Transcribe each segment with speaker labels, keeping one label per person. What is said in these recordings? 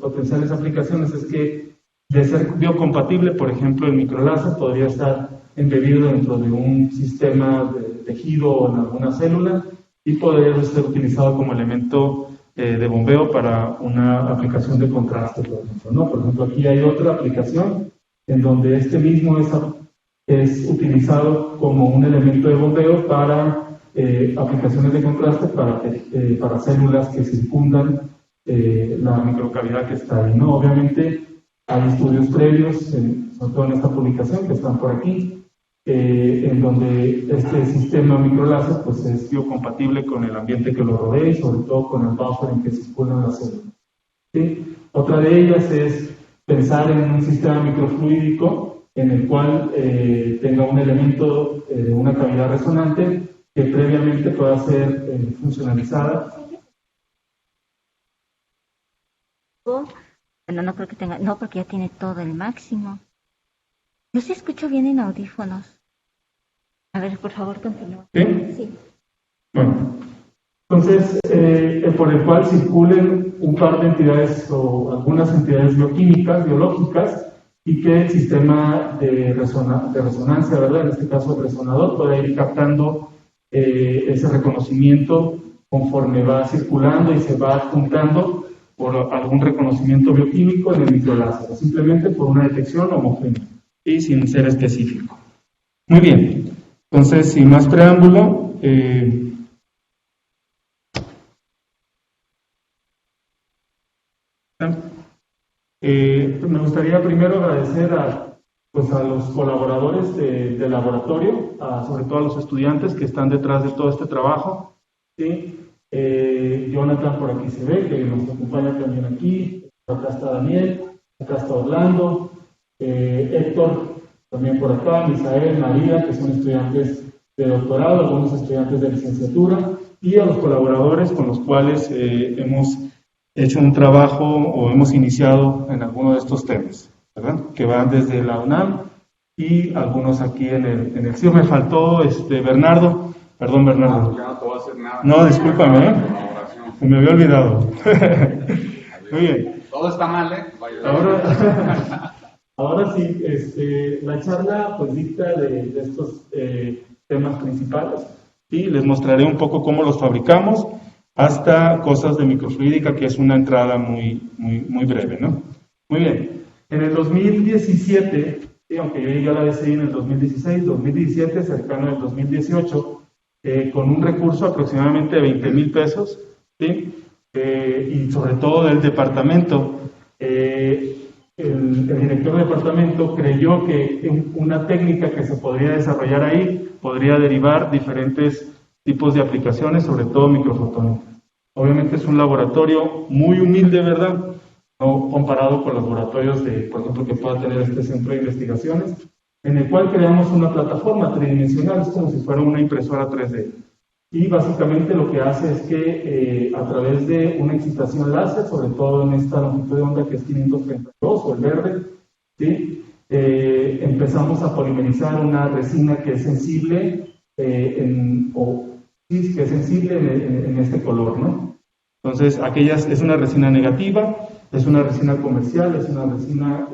Speaker 1: potenciales aplicaciones es que, de ser biocompatible, por ejemplo, el microláser podría estar embebido dentro de un sistema de tejido o en alguna célula y podría ser utilizado como elemento de bombeo para una aplicación de contraste, por ejemplo, ¿no? Por ejemplo, aquí hay otra aplicación en donde este mismo es utilizado como un elemento de bombeo para aplicaciones de contraste para células que circundan la microcavidad que está ahí, ¿no? Obviamente hay estudios previos, sobre todo en esta publicación que están por aquí, en donde este sistema microláser pues, es biocompatible con el ambiente que lo rodea y sobre todo con el buffer en que circulan las células. ¿Sí? Otra de ellas es pensar en un sistema microfluídico en el cual tenga un elemento de una cavidad resonante que previamente pueda ser funcionalizada.
Speaker 2: Bueno, no creo que tenga, no, porque ya tiene todo el máximo. Yo sí escucho bien en audífonos. A ver, por favor, continúa.
Speaker 1: ¿Sí?
Speaker 2: Sí.
Speaker 1: Bueno, entonces, por el cual circulen un par de entidades o algunas entidades bioquímicas, biológicas, y que el sistema de resonancia, ¿verdad? En este caso el resonador, pueda ir captando ese reconocimiento conforme va circulando y se va adjuntando por algún reconocimiento bioquímico en el microláser, simplemente por una detección homogénea y sin ser específico. Muy bien, entonces sin más preámbulo, me gustaría primero agradecer a los colaboradores del laboratorio, sobre todo a los estudiantes que están detrás de todo este trabajo, ¿sí? Jonathan por aquí se ve, que nos acompaña también aquí, acá está Daniel, acá está Orlando, Héctor también por acá, Misael, María, que son estudiantes de doctorado, algunos estudiantes de licenciatura, y a los colaboradores con los cuales hemos hecho un trabajo o hemos iniciado en alguno de estos temas, ¿verdad? Que van desde la UNAM y algunos aquí en el CIO. Me faltó Bernardo. Perdón, Bernardo.
Speaker 3: Ya no te voy a hacer nada.
Speaker 1: No, discúlpame, se me había olvidado. Muy bien.
Speaker 3: Todo está mal, ¿eh?
Speaker 1: Ahora sí, la charla pues dicta de estos temas principales y les mostraré un poco cómo los fabricamos hasta cosas de microfluídica, que es una entrada muy breve, ¿no? Muy bien. En el 2017, aunque yo llegué a la DCI en el 2016, 2017, cercano al 2018, con un recurso aproximadamente de 20,000 pesos, ¿sí? Y sobre todo del departamento, el director del departamento creyó que una técnica que se podría desarrollar ahí podría derivar diferentes tipos de aplicaciones, sobre todo microfotónicas. Obviamente es un laboratorio muy humilde, ¿verdad? No comparado con los laboratorios por ejemplo, que pueda tener este centro de investigaciones, en el cual creamos una plataforma tridimensional, es como si fuera una impresora 3D. Y básicamente lo que hace es que a través de una excitación láser, sobre todo en esta longitud de onda que es 532 o el verde, ¿sí? Empezamos a polimerizar una resina que es sensible en este color, ¿no? Entonces, es una resina negativa, es una resina comercial, es una resina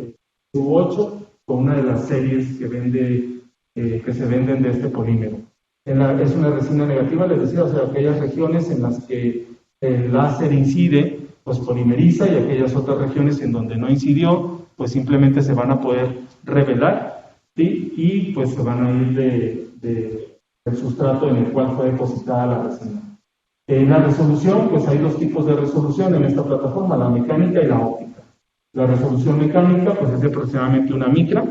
Speaker 1: U8 con una de las series que se venden de este polímero. Es una resina negativa, les decía, o sea, aquellas regiones en las que el láser incide, pues polimeriza, y aquellas otras regiones en donde no incidió, pues simplemente se van a poder revelar, ¿sí? Y pues se van a ir del sustrato en el cual fue depositada la resina. La resolución, pues hay dos tipos de resolución en esta plataforma, la mecánica y la óptica. La resolución mecánica, pues es de aproximadamente 1 micra,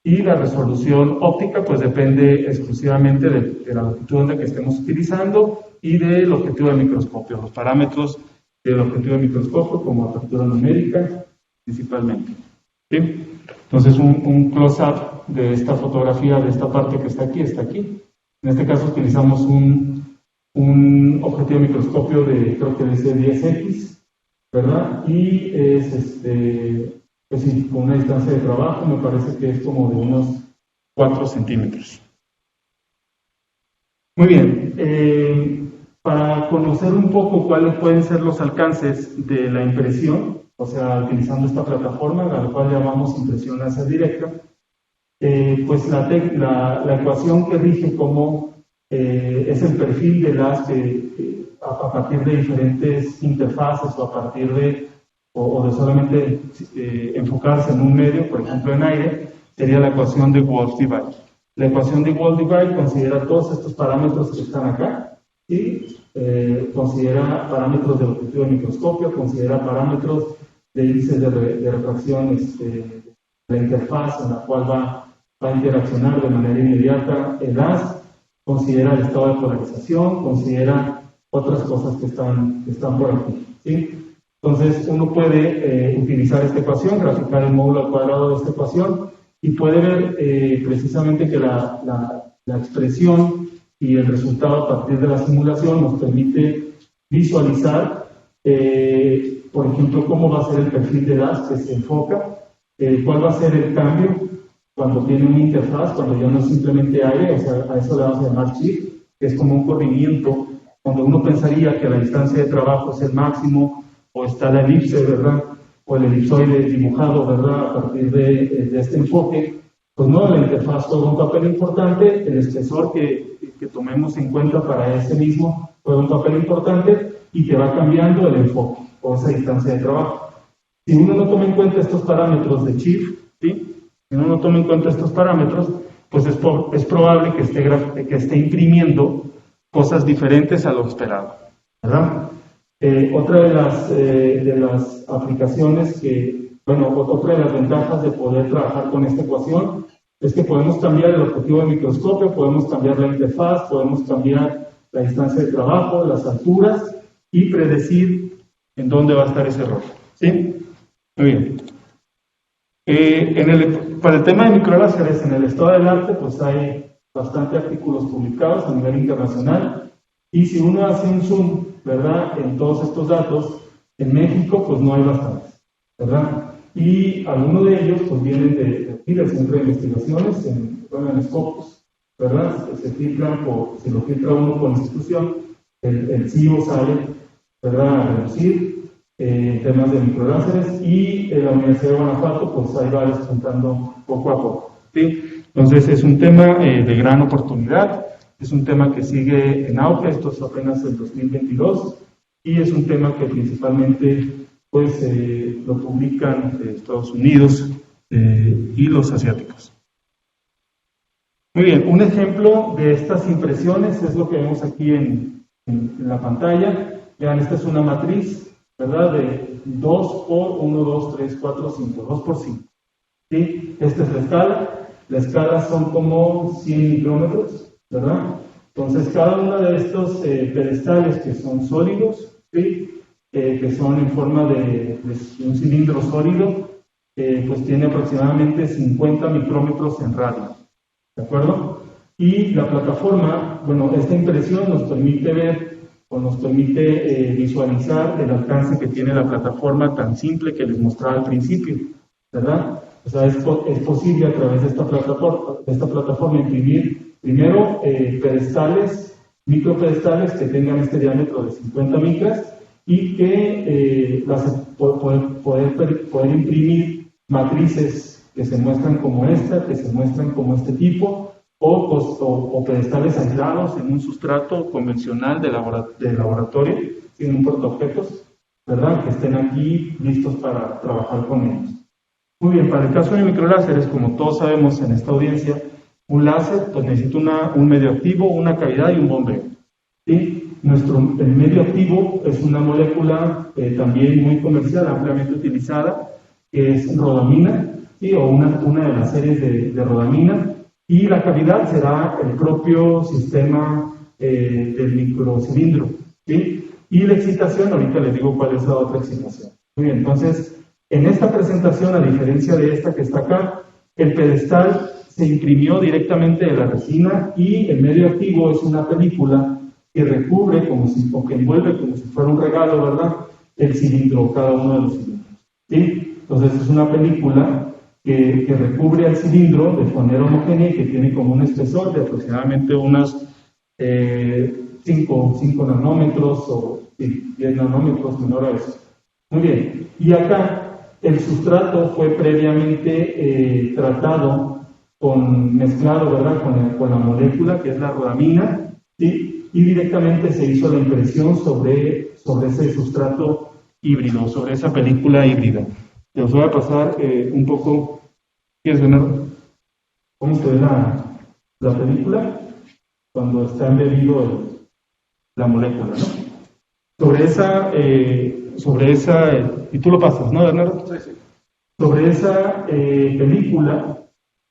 Speaker 1: y la resolución óptica, pues depende exclusivamente de la longitud de onda que estemos utilizando y del objetivo de microscopio, los parámetros del objetivo de microscopio, como apertura numérica, principalmente. ¿Sí? Entonces, un close-up de esta fotografía, de esta parte que está aquí. En este caso utilizamos un objetivo de microscopio creo que dice 10X, ¿verdad? Y es pues sí, con una distancia de trabajo me parece que es como de unos 4 centímetros. Muy bien, para conocer un poco cuáles pueden ser los alcances de la impresión, o sea, utilizando esta plataforma, a la cual llamamos impresión láser directa, pues la ecuación que rige cómo es el perfil del haz a partir de diferentes interfaces o a partir de solamente enfocarse en un medio, por ejemplo en aire, sería la ecuación de Wolf-Debye. La ecuación de Wolf-Debye considera todos estos parámetros que están acá, ¿sí? Considera parámetros del objetivo de microscopio, considera parámetros de índice de refracción de la interfaz en la cual va a interaccionar de manera inmediata el haz, considera el estado de polarización, considera otras cosas que están por aquí, ¿sí? Entonces uno puede utilizar esta ecuación, graficar el módulo al cuadrado de esta ecuación y puede ver precisamente que la expresión y el resultado a partir de la simulación nos permite visualizar, por ejemplo, cómo va a ser el perfil de haz que se enfoca, cuál va a ser el cambio cuando tiene una interfaz, cuando ya no es simplemente aire, o sea, a eso le vamos a llamar shift, que es como un corrimiento, cuando uno pensaría que la distancia de trabajo es el máximo, o está la elipse, ¿verdad? O el elipsoide dibujado, ¿verdad? A partir de este enfoque, pues no, la interfaz juega un papel importante, el espesor que tomemos en cuenta para ese mismo juega un papel importante y te va cambiando el enfoque o esa distancia de trabajo. Si uno no toma en cuenta estos parámetros de shift, ¿sí? Si uno no toma en cuenta estos parámetros, pues es probable que esté imprimiendo cosas diferentes a lo esperado, ¿verdad? Otra de las aplicaciones otra de las ventajas de poder trabajar con esta ecuación es que podemos cambiar el objetivo del microscopio, podemos cambiar la interfaz, podemos cambiar la distancia de trabajo, las alturas y predecir en dónde va a estar ese error, ¿sí? Muy bien. Para el tema de microláseres, en el estado del arte, pues hay bastante artículos publicados a nivel internacional, y si uno hace un zoom, ¿verdad?, en todos estos datos, en México, pues no hay bastantes, ¿verdad? Y algunos de ellos, pues vienen de aquí, del Centro de Investigaciones, en Scopus, ¿verdad? Se filtran si lo filtra uno por institución, el CIO sale, ¿verdad?, a reducir temas de microláseres, y en la Universidad de Guanajuato, pues ahí va despuntando poco a poco, ¿sí? Entonces es un tema de gran oportunidad, es un tema que sigue en auge, esto es apenas el 2022, y es un tema que principalmente pues, lo publican Estados Unidos y los asiáticos. Muy bien, un ejemplo de estas impresiones es lo que vemos aquí en la pantalla. Vean, esta es una matriz, ¿verdad?, de 2 por 1, 2, 3, 4, 5, 2 por 5. ¿Sí? Esta es la escala. La escala son como 100 micrómetros, ¿verdad? Entonces, cada uno de estos pedestales que son sólidos, ¿sí?, que son en forma de un cilindro sólido, pues tiene aproximadamente 50 micrómetros en radio, ¿de acuerdo? Y la plataforma, bueno, esta impresión nos permite ver o nos permite visualizar el alcance que tiene la plataforma tan simple que les mostraba al principio, ¿verdad? O sea, es posible a través de esta plataforma imprimir primero micropedestales que tengan este diámetro de 50 micras y que poder imprimir matrices que se muestran como esta, que se muestran como este tipo, o pedestales aislados en un sustrato convencional de laboratorio, sin un portaobjetos, ¿verdad?, que estén aquí listos para trabajar con ellos. Muy bien, para el caso de microláseres, como todos sabemos en esta audiencia, un láser pues necesita un medio activo, una cavidad y un bombeo. ¿Sí? El medio activo es una molécula también muy comercial, ampliamente utilizada, que es rodamina, ¿sí?, o una de las series de rodamina, y la cavidad será el propio sistema del microcilindro, ¿sí? Y la excitación, ahorita les digo cuál es la otra excitación. Muy bien, entonces, en esta presentación, a diferencia de esta que está acá, el pedestal se imprimió directamente de la resina y el medio activo es una película que recubre o que envuelve como si fuera un regalo, ¿verdad?, el cilindro, cada uno de los cilindros, ¿sí? Entonces es una película que recubre al cilindro de manera homogénea y que tiene como un espesor de aproximadamente unos 5 nanómetros o 10 nanómetros, menor a eso. Muy bien. Y acá el sustrato fue previamente tratado mezclado, ¿verdad?, con la molécula, que es la rodamina, ¿sí? Y directamente se hizo la impresión sobre ese sustrato híbrido, sobre esa película híbrida. Les voy a pasar un poco, ¿quieres ver cómo se ve la película cuando está embebido la molécula, ¿no? Sobre esa, y tú lo pasas, ¿no, Bernardo? Sí. Sobre esa película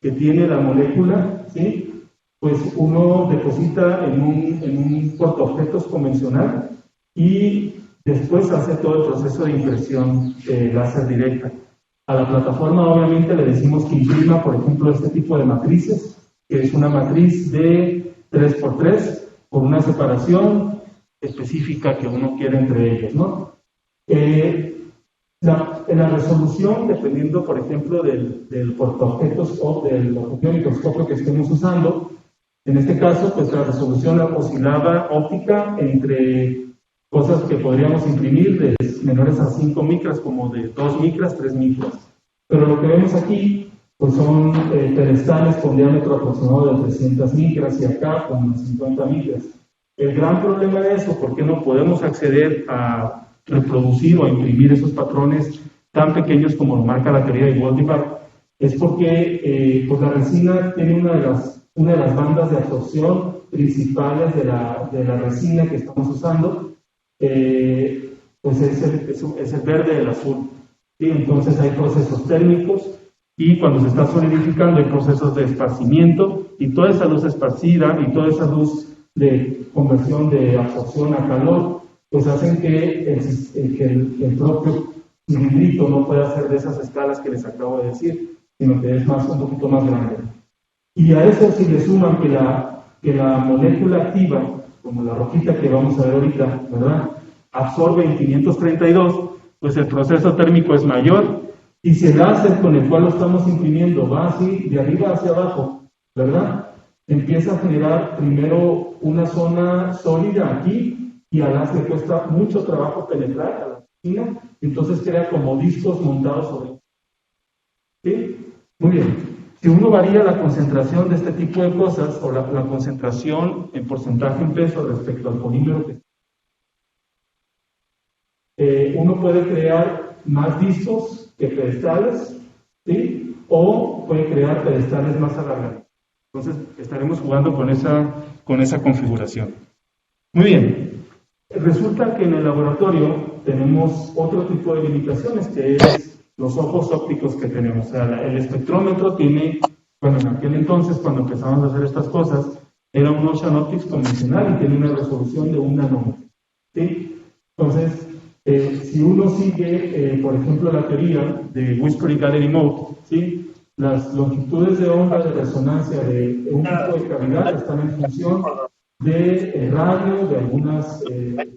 Speaker 1: que tiene la molécula, ¿sí? Pues uno deposita en un portaobjetos convencional y después hace todo el proceso de impresión láser directa. A la plataforma obviamente le decimos que imprima, por ejemplo, este tipo de matrices, que es una matriz de 3x3 con una separación específica que uno quiere entre ellos, ¿no? La resolución, dependiendo, por ejemplo, del portaobjetos o del objetivo microscopio que estemos usando, en este caso, pues la resolución oscilaba óptica entre cosas que podríamos imprimir de menores a 5 micras, como de 2 micras, 3 micras. Pero lo que vemos aquí, pues son pedestales con diámetro aproximado de 300 micras y acá con 50 micras. El gran problema de eso, ¿por qué no podemos acceder a reproducir o a imprimir esos patrones tan pequeños como lo marca la teoría de Goldbach? Es porque pues la resina tiene una de las bandas de absorción principales de la resina que estamos usando, pues es el verde y el azul, ¿sí? Entonces hay procesos térmicos y cuando se está solidificando hay procesos de esparcimiento y toda esa luz esparcida y toda esa luz de conversión de absorción a calor pues hacen que el propio cilindrito no pueda ser de esas escalas que les acabo de decir, sino que es un poquito más grande. Y a eso si le suman que la molécula activa, como la rojita que vamos a ver ahorita, ¿verdad?, absorbe en 532, pues el proceso térmico es mayor, y si el láser con el cual lo estamos imprimiendo va así, de arriba hacia abajo, ¿verdad?, empieza a generar primero una zona sólida aquí, y al láser cuesta mucho trabajo penetrar a la resina, entonces crea como discos montados sobre. ¿Sí? Muy bien. Si uno varía la concentración de este tipo de cosas, o la concentración en porcentaje en peso respecto al polímero uno puede crear más discos que pedestales, ¿sí? O puede crear pedestales más alargados. Entonces estaremos jugando con esa configuración. Muy bien. Resulta que en el laboratorio tenemos otro tipo de limitaciones, que es los ojos ópticos que tenemos. O sea, el espectrómetro tiene, bueno, en aquel entonces, cuando empezamos a hacer estas cosas, era un Ocean Optics convencional y tiene una resolución de 1 nanómetro, ¿sí? Entonces, si uno sigue, por ejemplo, la teoría de Whispering Gallery Mode, ¿sí?, las longitudes de onda de resonancia de un tipo de cavidad están en función de radio, de algunas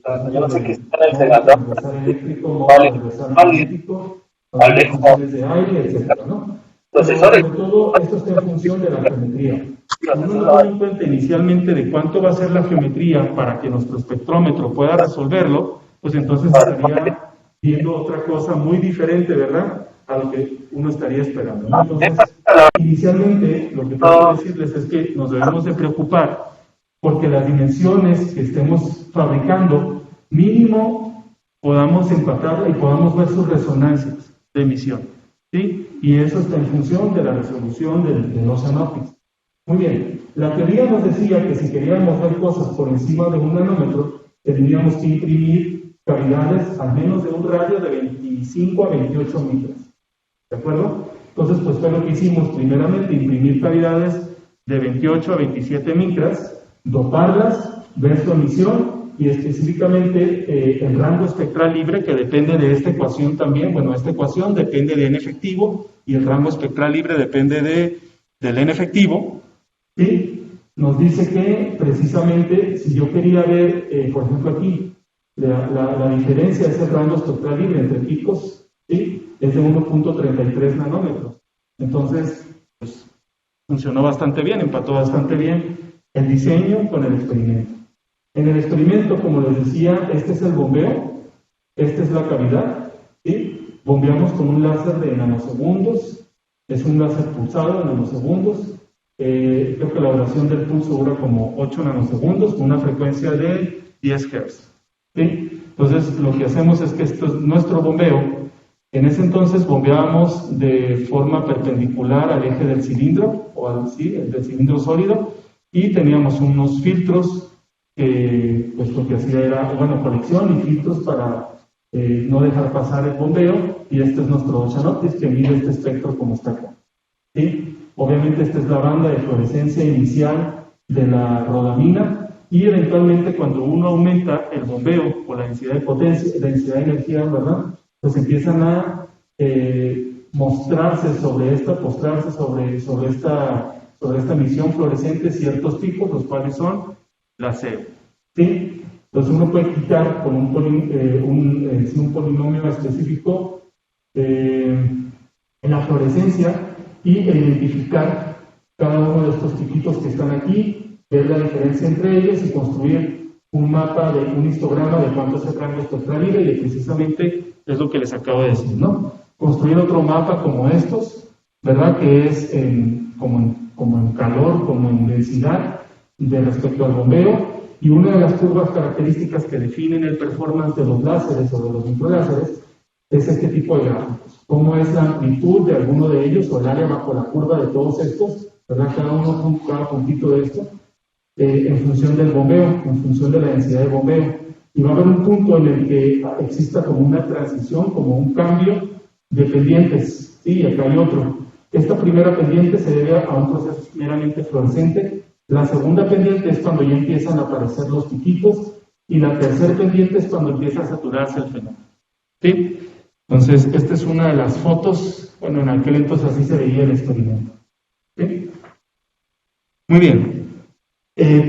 Speaker 1: transversal eléctrico, modo transversal magnético, funciones de aire, etc., ¿no? Pero sobre todo, esto está en función de la geometría. Si uno no da cuenta inicialmente de cuánto va a ser la geometría para que nuestro espectrómetro pueda resolverlo, pues entonces estaría viendo otra cosa muy diferente, ¿verdad?, a lo que uno estaría esperando, ¿no? Entonces, inicialmente, lo que tengo que decirles es que nos debemos de preocupar porque las dimensiones que estemos fabricando, mínimo podamos empatarla y podamos ver sus resonancias de emisión, ¿sí? Y eso está en función de la resolución de los Ocean Optics. Muy bien, la teoría nos decía que si queríamos ver cosas por encima de 1 nanómetro, tendríamos que imprimir cavidades al menos de un radio de 25 a 28 micras. ¿De acuerdo? Entonces, pues fue lo que hicimos. Primeramente, imprimir cavidades de 28 a 27 micras, doparlas, ver su emisión y específicamente el rango espectral libre, que depende de esta ecuación también. Bueno, esta ecuación depende de N efectivo y el rango espectral libre depende del N efectivo. Y nos dice que precisamente si yo quería ver, por ejemplo aquí, la diferencia de ese rango espectral libre entre picos, ¿sí?, es de 1.33 nanómetros. Entonces, pues, funcionó bastante bien, empató bastante bien el diseño con el experimento. En el experimento, como les decía, este es el bombeo, esta es la cavidad, ¿sí? Bombeamos con un láser de nanosegundos, es un láser pulsado de nanosegundos. Creo que la duración del pulso dura como 8 nanosegundos con una frecuencia de 10 Hz. ¿Sí? Entonces, lo que hacemos es que esto es nuestro bombeo. En ese entonces bombeábamos de forma perpendicular al eje del cilindro, del cilindro sólido, y teníamos unos filtros que, pues lo que hacía era, colección y filtros para no dejar pasar el bombeo, y este es nuestro Oceanotis que mide este espectro como está acá. ¿Sí? Obviamente esta es la banda de fluorescencia inicial de la rodamina, y eventualmente cuando uno aumenta el bombeo o la densidad de potencia, densidad de energía, ¿verdad? Pues empiezan a postrarse sobre esta emisión fluorescente ciertos tipos, los cuales son la CO. ¿Sí? Entonces uno puede quitar con un polinomio específico en la fluorescencia y identificar cada uno de estos tipitos que están aquí, ver la diferencia entre ellos y construir un histograma de cuánto es el rango espectral libre, y precisamente es lo que les acabo de decir, ¿no? Construir otro mapa como estos, ¿verdad? Que es como en calor, como en densidad de respecto al bombeo, y una de las curvas características que definen el performance de los láseres o de los microláseres es este tipo de gráficos. Cómo es la amplitud de alguno de ellos o el área bajo la curva de todos estos, ¿verdad? Cada puntito de esto, en función del bombeo, en función de la densidad de bombeo. Y va a haber un punto en el que exista como una transición, como un cambio de pendientes. Sí, acá hay otro. Esta primera pendiente se debe a un proceso meramente fluorescente. La segunda pendiente es cuando ya empiezan a aparecer los piquitos, y la tercera pendiente es cuando empieza a saturarse el fenómeno. ¿Sí? Entonces, esta es una de las fotos. Bueno, en aquel entonces así se veía el experimento. ¿Sí? Muy bien.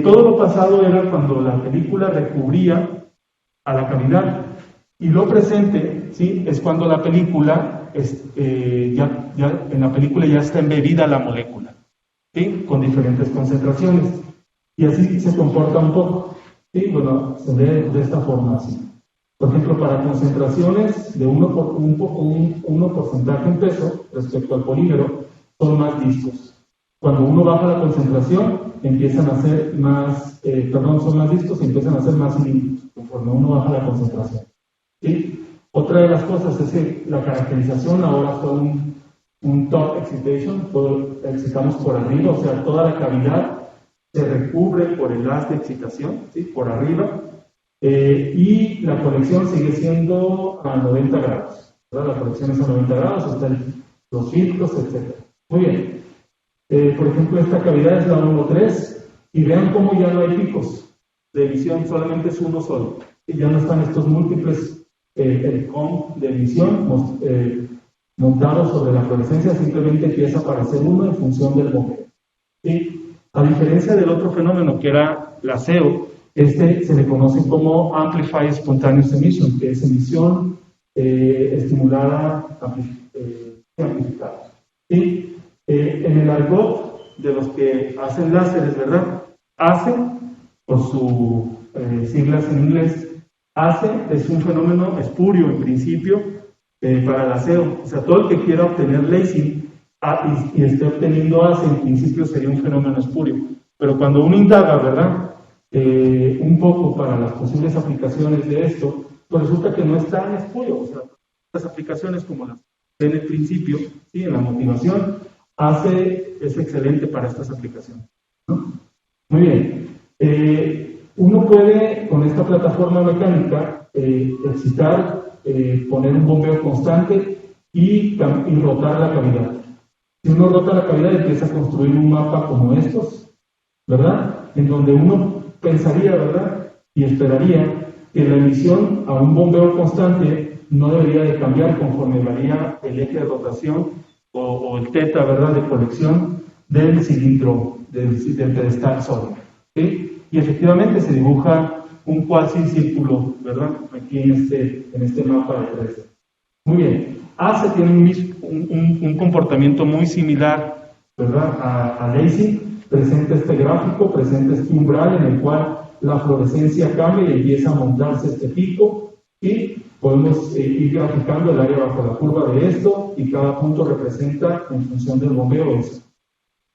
Speaker 1: Todo lo pasado era cuando la película recubría a la cavidad, y lo presente, ¿sí? Es cuando la película en la película ya está embebida la molécula, ¿sí? Con diferentes concentraciones, y así se comporta un poco, ¿sí? Bueno, se ve de esta forma así. Por ejemplo, para concentraciones de 1 porcentaje en peso respecto al polímero, son más discos. Cuando uno baja la concentración, empiezan a ser más, son más discos y empiezan a ser más cilíndricos conforme uno baja la concentración. ¿Sí? Otra de las cosas es que la caracterización ahora fue un top excitation, excitamos por arriba, o sea, toda la cavidad se recubre por el haz de excitación, ¿sí? Por arriba, y la conexión sigue siendo a 90 grados, ¿verdad? La conexión es a 90 grados, están los filtros, etc. Muy bien. Por ejemplo, esta cavidad es la 1,3, y vean cómo ya no hay picos de emisión, solamente es uno solo. Y ya no están estos múltiples con de emisión montados sobre la fluorescencia, simplemente empieza a aparecer uno en función del bombeo. ¿Sí? A diferencia del otro fenómeno que era la CO, se le conoce como Amplified Spontaneous Emission, que es emisión estimulada amplificada. ¿Sí? En el argot de los que hacen láseres, ¿verdad? ACE, por sus siglas en inglés, ACE es un fenómeno espurio en principio para la CO. O sea, todo el que quiera obtener lasing y esté obteniendo ACE en principio sería un fenómeno espurio. Pero cuando uno indaga, ¿verdad? Un poco para las posibles aplicaciones de esto, pues resulta que no es tan espurio. O sea, las aplicaciones como las en el principio, ¿sí? En la motivación, ACE es excelente para estas aplicaciones, ¿no? Muy bien. Uno puede, con esta plataforma mecánica, excitar, poner un bombeo constante y rotar la cavidad. Si uno rota la cavidad, empieza a construir un mapa como estos, ¿verdad? En donde uno pensaría, ¿verdad? Y esperaría que la emisión a un bombeo constante no debería de cambiar conforme varía el eje de rotación o el teta, ¿verdad?, de colección del cilindro, del pedestal sólido, ¿sí? Y efectivamente se dibuja un cuasi círculo, ¿verdad?, aquí en este mapa de 3D. Muy bien. ACE tiene un comportamiento muy similar, ¿verdad?, a LASIK. Presenta este gráfico, presenta este umbral en el cual la fluorescencia cambia y empieza a montarse este pico, y Podemos ir graficando el área bajo la curva de esto y cada punto representa en función del bombeo eso.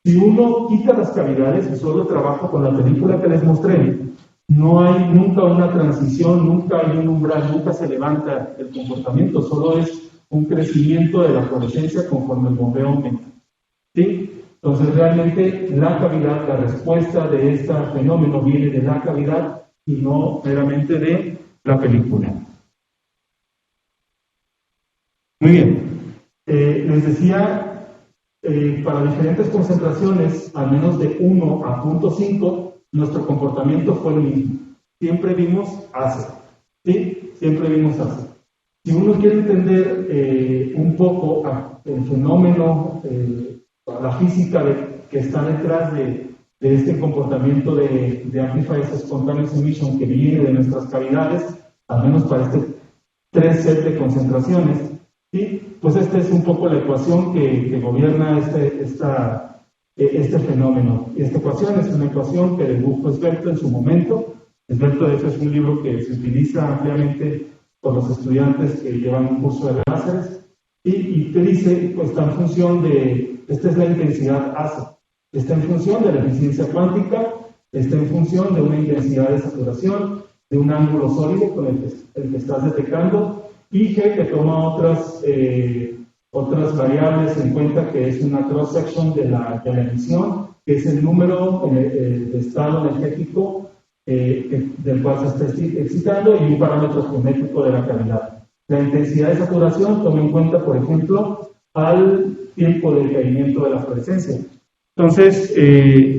Speaker 1: Si uno quita las cavidades y solo trabaja con la película que les mostré, no hay nunca una transición, nunca hay un umbral, nunca se levanta el comportamiento, solo es un crecimiento de la fluorescencia conforme el bombeo aumenta. ¿Sí? Entonces realmente la cavidad, la respuesta de este fenómeno viene de la cavidad y no meramente de la película. Muy bien. Les decía, para diferentes concentraciones, al menos de 1 a 0.5, nuestro comportamiento fue el mismo. Siempre vimos ácido. ¿Sí? Siempre vimos ácido. Si uno quiere entender un poco el fenómeno, la física que está detrás de este comportamiento de Amplifiers Spontaneous Emission que viene de nuestras cavidades, al menos para este 3 sets de concentraciones, ¿sí? Pues esta es un poco la ecuación que gobierna este fenómeno. Y esta ecuación es una ecuación que dibujó Esbelto en su momento. Esbelto, de hecho, es un libro que se utiliza ampliamente por los estudiantes que llevan un curso de láseres. Y te dice, pues está en función de, esta es la intensidad ASA, está en función de la eficiencia cuántica, está en función de una intensidad de saturación, de un ángulo sólido con el que estás detectando, y G que toma otras variables en cuenta, que es una cross-section de la emisión, que es el número de estado energético del cual se está excitando, y un parámetro geométrico de la cavidad. La intensidad de saturación toma en cuenta, por ejemplo, al tiempo de caimiento de la fluorescencia. Entonces,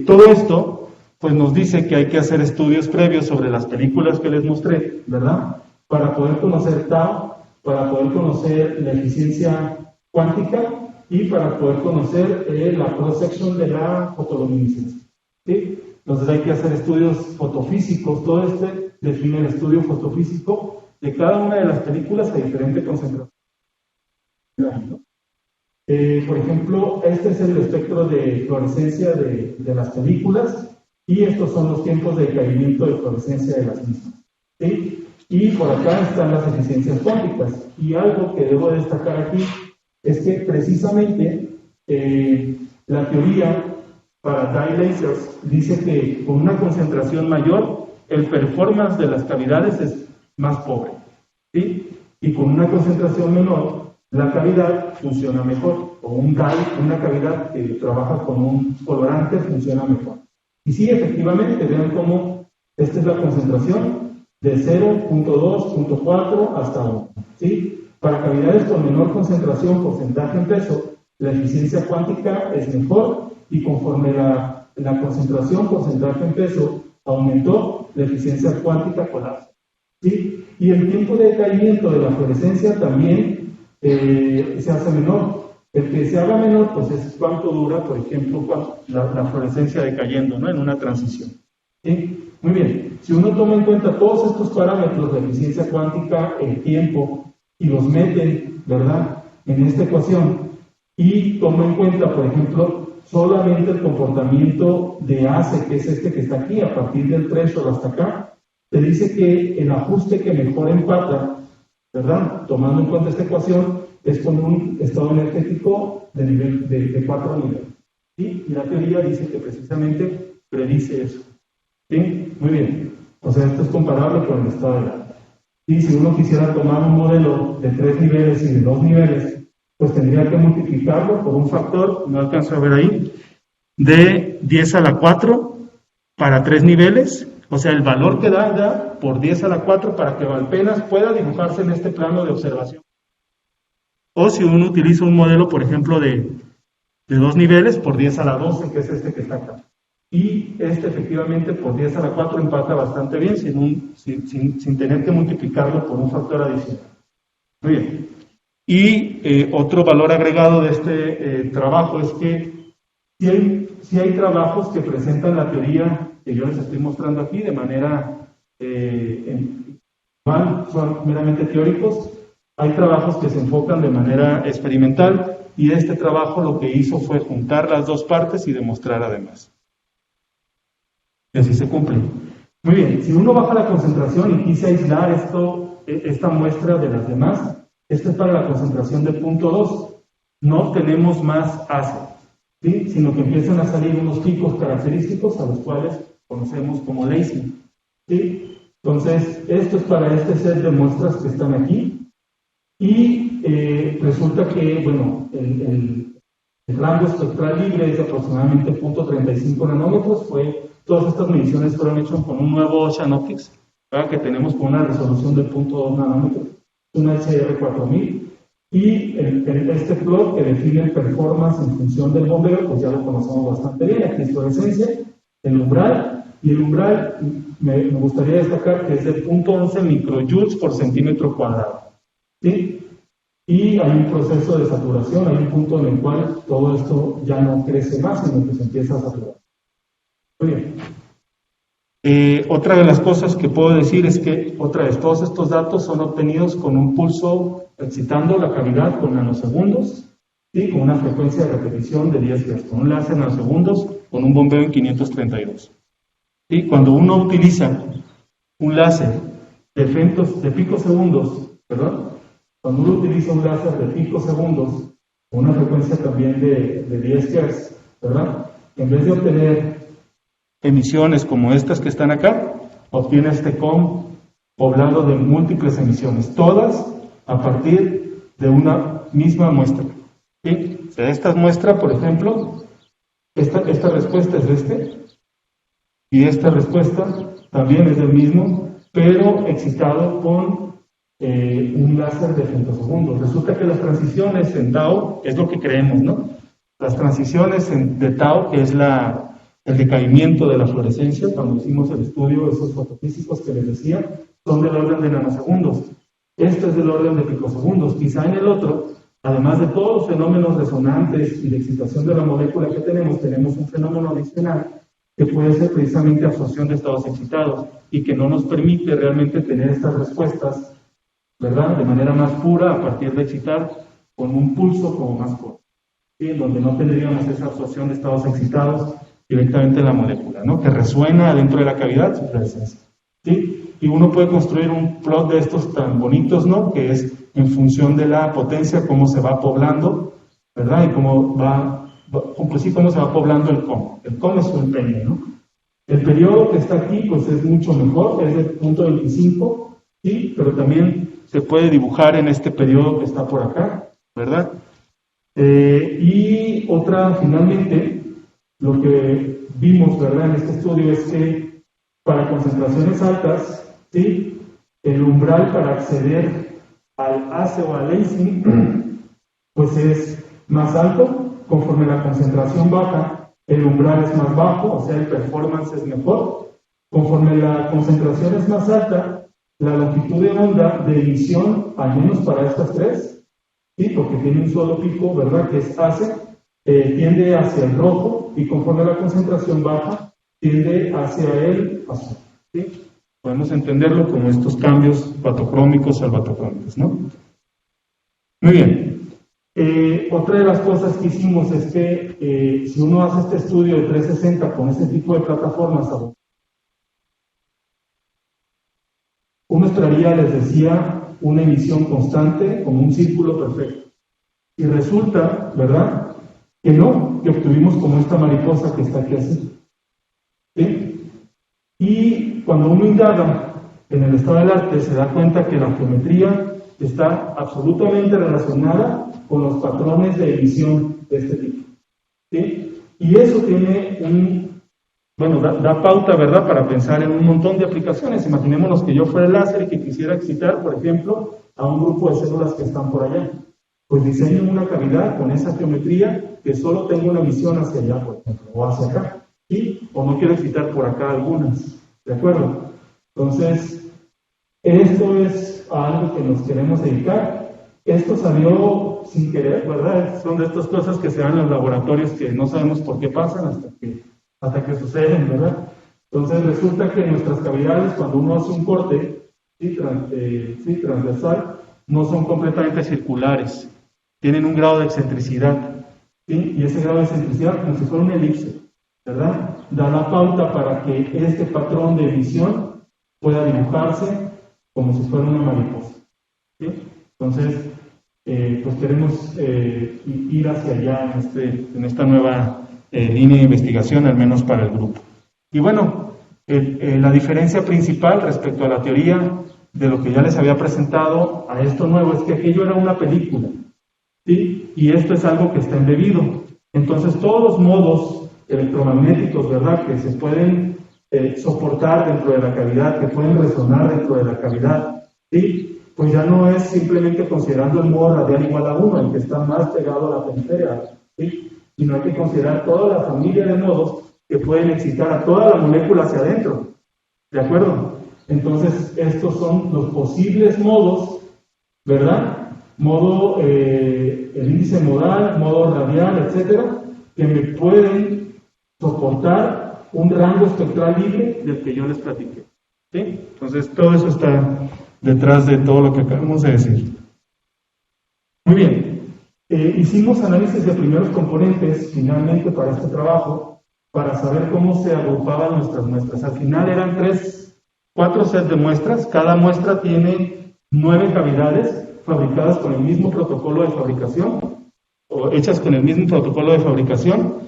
Speaker 1: todo esto pues nos dice que hay que hacer estudios previos sobre las películas que les mostré, ¿verdad? Para poder conocer tau, para poder conocer la eficiencia cuántica y para poder conocer la cross-section de la fotoluminiscencia. ¿Sí? Entonces hay que hacer estudios fotofísicos, todo este define el estudio fotofísico de cada una de las películas a diferente concentración. Por ejemplo, este es el espectro de fluorescencia de las películas y estos son los tiempos de decaimiento de fluorescencia de las mismas. ¿Sí? Y por acá están las eficiencias cuánticas. Y algo que debo destacar aquí es que precisamente la teoría para dye lasers dice que con una concentración mayor el performance de las cavidades es más pobre, ¿sí? Y con una concentración menor la cavidad funciona mejor, o un dye, una cavidad que trabaja con un colorante funciona mejor. Y sí, efectivamente, vean cómo esta es la concentración de 0.2, 0.4 hasta 1, ¿sí? Para cavidades con menor concentración, porcentaje en peso, la eficiencia cuántica es mejor y conforme la concentración, porcentaje en peso aumentó, la eficiencia cuántica colapsa, ¿sí? Y el tiempo de decaimiento de la fluorescencia también se hace menor. El que se haga menor, pues es cuánto dura, por ejemplo, la fluorescencia decayendo, ¿no? En una transición. ¿Sí? Muy bien. Si uno toma en cuenta todos estos parámetros, la eficiencia cuántica, el tiempo, y los meten, ¿verdad?, en esta ecuación, y toma en cuenta, por ejemplo, solamente el comportamiento de ACE, que es este que está aquí, a partir del threshold hasta acá, te dice que el ajuste que mejor empata, ¿verdad?, tomando en cuenta esta ecuación, es con un estado energético de nivel de 4 niveles. ¿Sí? Y la teoría dice que precisamente predice eso. ¿Sí? Muy bien. O sea, esto es comparable con el estado del arte. Y si uno quisiera tomar un modelo de 3 niveles y de 2 niveles, pues tendría que multiplicarlo por un factor, no alcanzo a ver ahí, de 10 a la 4 para 3 niveles. O sea, el valor que da por 10 a la 4 para que apenas pueda dibujarse en este plano de observación. O si uno utiliza un modelo, por ejemplo, de 2 niveles por 10 a la 12, que es este que está acá. Y este efectivamente por 10 a la 4 empata bastante bien sin tener que multiplicarlo por un factor adicional. Muy bien. Y otro valor agregado de este trabajo es que si hay trabajos que presentan la teoría que yo les estoy mostrando aquí de manera son meramente teóricos, hay trabajos que se enfocan de manera experimental y este trabajo lo que hizo fue juntar las dos partes y demostrar además. Y así se cumple. Muy bien, si uno baja la concentración y quise aislar esto esta muestra de las demás. Esta es para la concentración de punto 2. No tenemos más ácido, ¿sí? Sino que empiezan a salir unos picos característicos a los cuales conocemos como lacing, ¿sí? Entonces, esto es para este set de muestras que están aquí. Y resulta que, bueno, el rango espectral libre es de aproximadamente 0.35 nanómetros. Todas estas mediciones fueron hechas con un nuevo Ocean Optics, ¿verdad? Que tenemos con una resolución de 0.2 nanómetros, una HR4000. Y este plot que define el performance en función del bombeo, pues ya lo conocemos bastante bien. Aquí es fluorescencia, el umbral, y el umbral me gustaría destacar que es de 0.11 microjoules por centímetro cuadrado, ¿sí? Y hay un proceso de saturación, hay un punto en el cual todo esto ya no crece más, sino que se empieza a saturar. Muy bien. Otra de las cosas que puedo decir es que, otra vez, todos estos datos son obtenidos con un pulso excitando la cavidad con nanosegundos, ¿sí? Con una frecuencia de repetición de 10 Hz, con un láser nanosegundos, con un bombeo en 532. ¿Sí? Cuando uno utiliza un láser de picosegundos, ¿verdad? Cuando uno utiliza un láser de picosegundos, con una frecuencia también de 10 Hz, ¿verdad? En vez de obtener emisiones como estas que están acá, obtiene este COM poblado de múltiples emisiones, todas a partir de una misma muestra. ¿Sí? O sea, esta muestra, por ejemplo, esta respuesta es de este, y esta respuesta también es del mismo, pero excitado con un láser de femtosegundos. Resulta que las transiciones en tau, es lo que creemos, ¿no? Las transiciones de tau, que es el decaimiento de la fluorescencia, cuando hicimos el estudio de esos fotofísicos que les decía, son del orden de nanosegundos. Esto es del orden de picosegundos. Quizá en el otro, además de todos los fenómenos resonantes y de excitación de la molécula que tenemos un fenómeno adicional que puede ser precisamente absorción de estados excitados y que no nos permite realmente tener estas respuestas, ¿verdad?, de manera más pura a partir de excitar con un pulso como más corto, ¿sí? En donde no tendríamos esa absorción de estados excitados directamente en la molécula, ¿no?, que resuena dentro de la cavidad su fluorescencia, ¿sí? Y uno puede construir un plot de estos tan bonitos, ¿no?, que es en función de la potencia, cómo se va poblando, ¿verdad?, y cómo se va poblando el COM. El COM es su empeño, ¿no? El periodo que está aquí, pues es mucho mejor, es de 0.25, ¿sí? Pero también se puede dibujar en este periodo que está por acá, ¿verdad? Y finalmente, lo que vimos, ¿verdad?, en este estudio es que para concentraciones altas, ¿sí?, el umbral para acceder al ACE o al lacing, pues es más alto. Conforme la concentración baja, el umbral es más bajo, o sea, el performance es mejor. Conforme la concentración es más alta, la longitud de onda de emisión, al menos para estas tres, ¿sí?, porque tiene un solo pico, ¿verdad?, que es ACE, tiende hacia el rojo, y conforme la concentración baja, tiende hacia el azul, ¿sí? Podemos entenderlo como estos cambios batocrómicos albatocrómicos, ¿no? Muy bien. Otra de las cosas que hicimos es que si uno hace este estudio de 360 con ese tipo de plataformas, uno esperaría, les decía, una emisión constante como un círculo perfecto. Y resulta, ¿verdad?, que no, que obtuvimos como esta mariposa que está aquí así, ¿sí? Y cuando uno indaga en el estado del arte, se da cuenta que la geometría está absolutamente relacionada con los patrones de emisión de este tipo, ¿sí? Y eso tiene da pauta, ¿verdad?, para pensar en un montón de aplicaciones. Imaginémonos que yo fuera el láser y que quisiera excitar, por ejemplo, a un grupo de células que están por allá. Pues diseño una cavidad con esa geometría que solo tengo una emisión hacia allá, por ejemplo, o hacia acá, ¿sí? O no quiero excitar por acá algunas, ¿de acuerdo? Entonces, esto es a algo que nos queremos dedicar. Esto salió sin querer, ¿verdad? Son de estas cosas que se dan en los laboratorios que no sabemos por qué pasan hasta que suceden, ¿verdad? Entonces resulta que nuestras cavidades, cuando uno hace un corte, ¿sí?, transversal, no son completamente circulares, tienen un grado de excentricidad, ¿sí? Y ese grado de excentricidad, como si fuera una elipse, ¿verdad?, da la pauta para que este patrón de emisión pueda dibujarse como si fuera una mariposa. ¿Sí? Entonces, pues queremos ir hacia allá en esta nueva línea de investigación, al menos para el grupo. Y bueno, la diferencia principal respecto a la teoría de lo que ya les había presentado a esto nuevo es que aquello era una película, ¿sí? Y esto es algo que está embebido. Entonces, todos los modos electromagnéticos, ¿verdad?, que se pueden soportar dentro de la cavidad, que pueden resonar dentro de la cavidad, ¿sí? Pues ya no es simplemente considerando el modo radial igual a 1, el que está más pegado a la periferia, ¿sí? Sino hay que considerar toda la familia de modos que pueden excitar a toda la molécula hacia adentro, ¿de acuerdo? Entonces, estos son los posibles modos, ¿verdad? Modo, el índice modal, modo radial, etcétera, que me pueden soportar un rango espectral libre del que yo les platiqué, ¿sí? Entonces, todo eso está detrás de todo lo que acabamos de decir. Muy bien, hicimos análisis de primeros componentes finalmente para este trabajo, para saber cómo se agrupaban nuestras muestras. Al final eran 4 sets de muestras, cada muestra tiene 9 cavidades fabricadas con el mismo protocolo de fabricación, o hechas con el mismo protocolo de fabricación,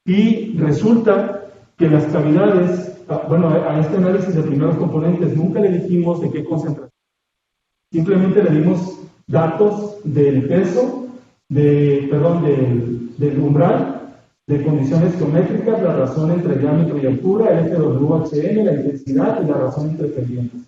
Speaker 1: y resulta que las cavidades, bueno, a este análisis de primeros componentes nunca le dijimos de qué concentración, simplemente le dimos datos del peso, del umbral, de condiciones geométricas, la razón entre diámetro y altura, el FWHM, la intensidad y la razón entre pendientes.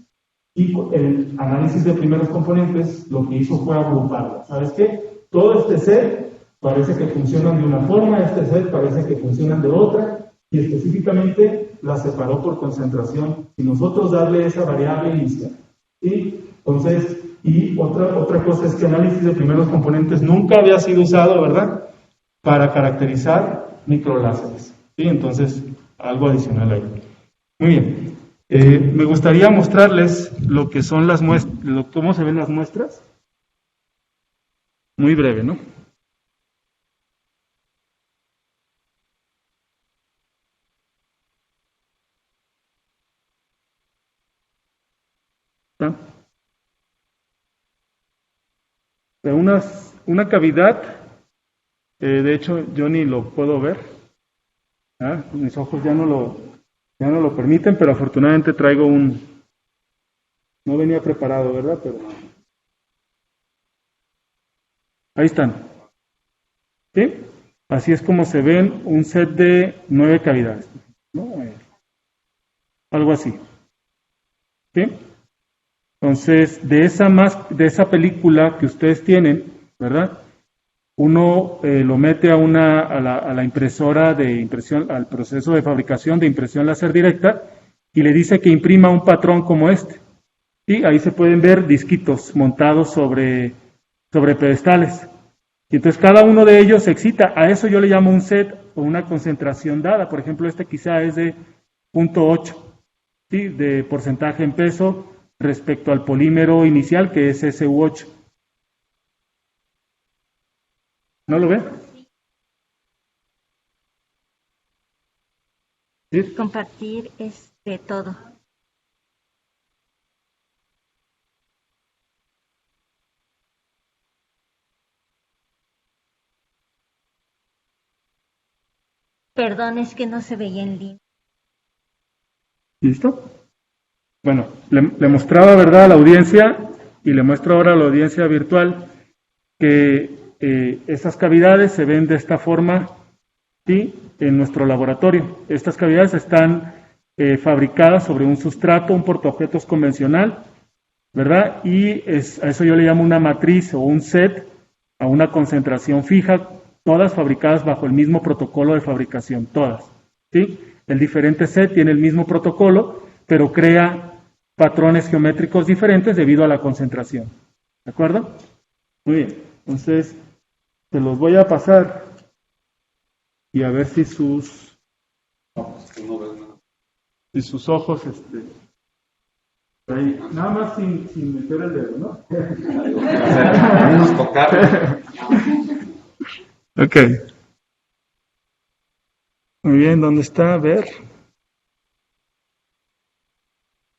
Speaker 1: Y el análisis de primeros componentes lo que hizo fue agruparlas. ¿Sabes qué? Todo este set parece que funcionan de una forma, este set parece que funcionan de otra, y específicamente las separó por concentración, y nosotros darle esa variable inicial. ¿Sí? Entonces, y otra cosa es que análisis de primeros componentes nunca había sido usado, ¿verdad?, para caracterizar microláseres. ¿Sí? Entonces, algo adicional ahí. Muy bien. Me gustaría mostrarles lo que son las muestras, cómo se ven las muestras. Muy breve, ¿no? ¿Está? Una cavidad, de hecho yo ni lo puedo ver, ¿ah? Mis ojos ya no lo permiten, pero afortunadamente traigo no venía preparado, ¿verdad? Pero ahí están, ¿sí? Así es como se ven un set de 9 cavidades, ¿no? Algo así, ¿sí? Entonces, de esa película que ustedes tienen, ¿verdad?, uno lo mete a la impresora de impresión, al proceso de fabricación de impresión láser directa, y le dice que imprima un patrón como este. Y ahí se pueden ver disquitos montados sobre pedestales. Y entonces cada uno de ellos se excita. A eso yo le llamo un set o una concentración dada. Por ejemplo, este quizá es de 0.8, ¿sí?, de porcentaje en peso respecto al polímero inicial, que es SU8. ¿No lo ve? ¿Sí?
Speaker 2: Compartir todo. Perdón, es que no se veía en línea.
Speaker 1: ¿Listo? Bueno, le mostraba, ¿verdad?, a la audiencia, y le muestro ahora a la audiencia virtual, que estas cavidades se ven de esta forma, ¿sí?, en nuestro laboratorio. Estas cavidades están fabricadas sobre un sustrato, un portaobjetos convencional, ¿verdad? Y a eso yo le llamo una matriz o un set a una concentración fija, todas fabricadas bajo el mismo protocolo de fabricación, todas, ¿sí? El diferente set tiene el mismo protocolo, pero crea patrones geométricos diferentes debido a la concentración. ¿De acuerdo? Muy bien. Entonces, se los voy a pasar y a ver si sus ojos, ahí, nada más sin meter el dedo, ¿no?
Speaker 3: Vamos a tocar.
Speaker 1: Ok. Muy bien, ¿dónde está? A ver.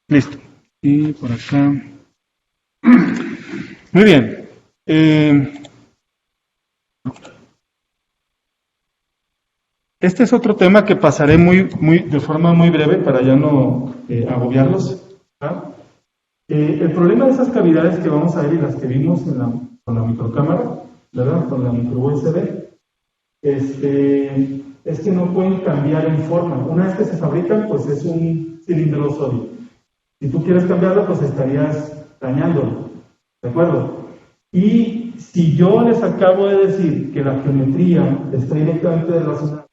Speaker 1: Listo. Y por acá. Muy bien. Este es otro tema que pasaré de forma muy breve para ya no agobiarlos. ¿Ah? El problema de esas cavidades que vamos a ver y las que vimos con la microcámara, ¿verdad? Con la micro USB, es que no pueden cambiar en forma. Una vez que se fabrican, pues es un cilindro sólido. Si tú quieres cambiarlo, pues estarías dañándolo, ¿de acuerdo? Y si yo les acabo de decir que la geometría está directamente relacionada,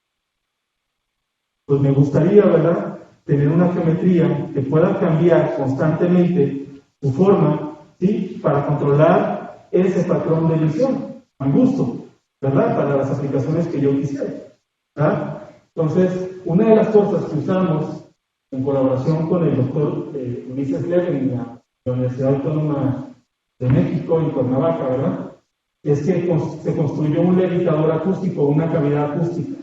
Speaker 1: pues me gustaría, ¿verdad?, tener una geometría que pueda cambiar constantemente su forma, ¿sí?, para controlar ese patrón de visión, a gusto, ¿verdad?, para las aplicaciones que yo quisiera, ¿verdad? Entonces, una de las cosas que usamos en colaboración con el doctor Ulises Levin en la Universidad Autónoma de México, en Cuernavaca, ¿verdad?, es que se construyó un levitador acústico, una cavidad acústica,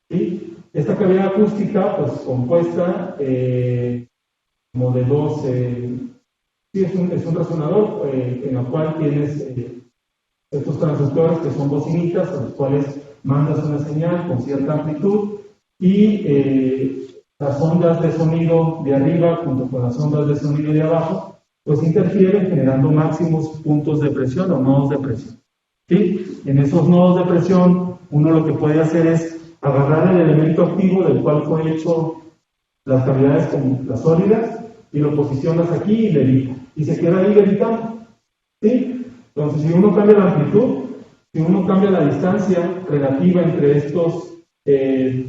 Speaker 1: ¿sí? Esta cavidad acústica, pues compuesta como de dos, sí, es un resonador en el cual tienes estos transistores que son bocinitas, a los cuales mandas una señal con cierta amplitud y las ondas de sonido de arriba junto con las ondas de sonido de abajo, pues interfieren generando máximos puntos de presión o nodos de presión. ¿Sí? En esos nodos de presión, uno lo que puede hacer es agarrar el elemento activo del cual fue hecho las cavidades como las sólidas y lo posicionas aquí y levita. Y se queda ahí levitando. ¿Sí? Entonces, si uno cambia la amplitud, si uno cambia la distancia relativa entre estos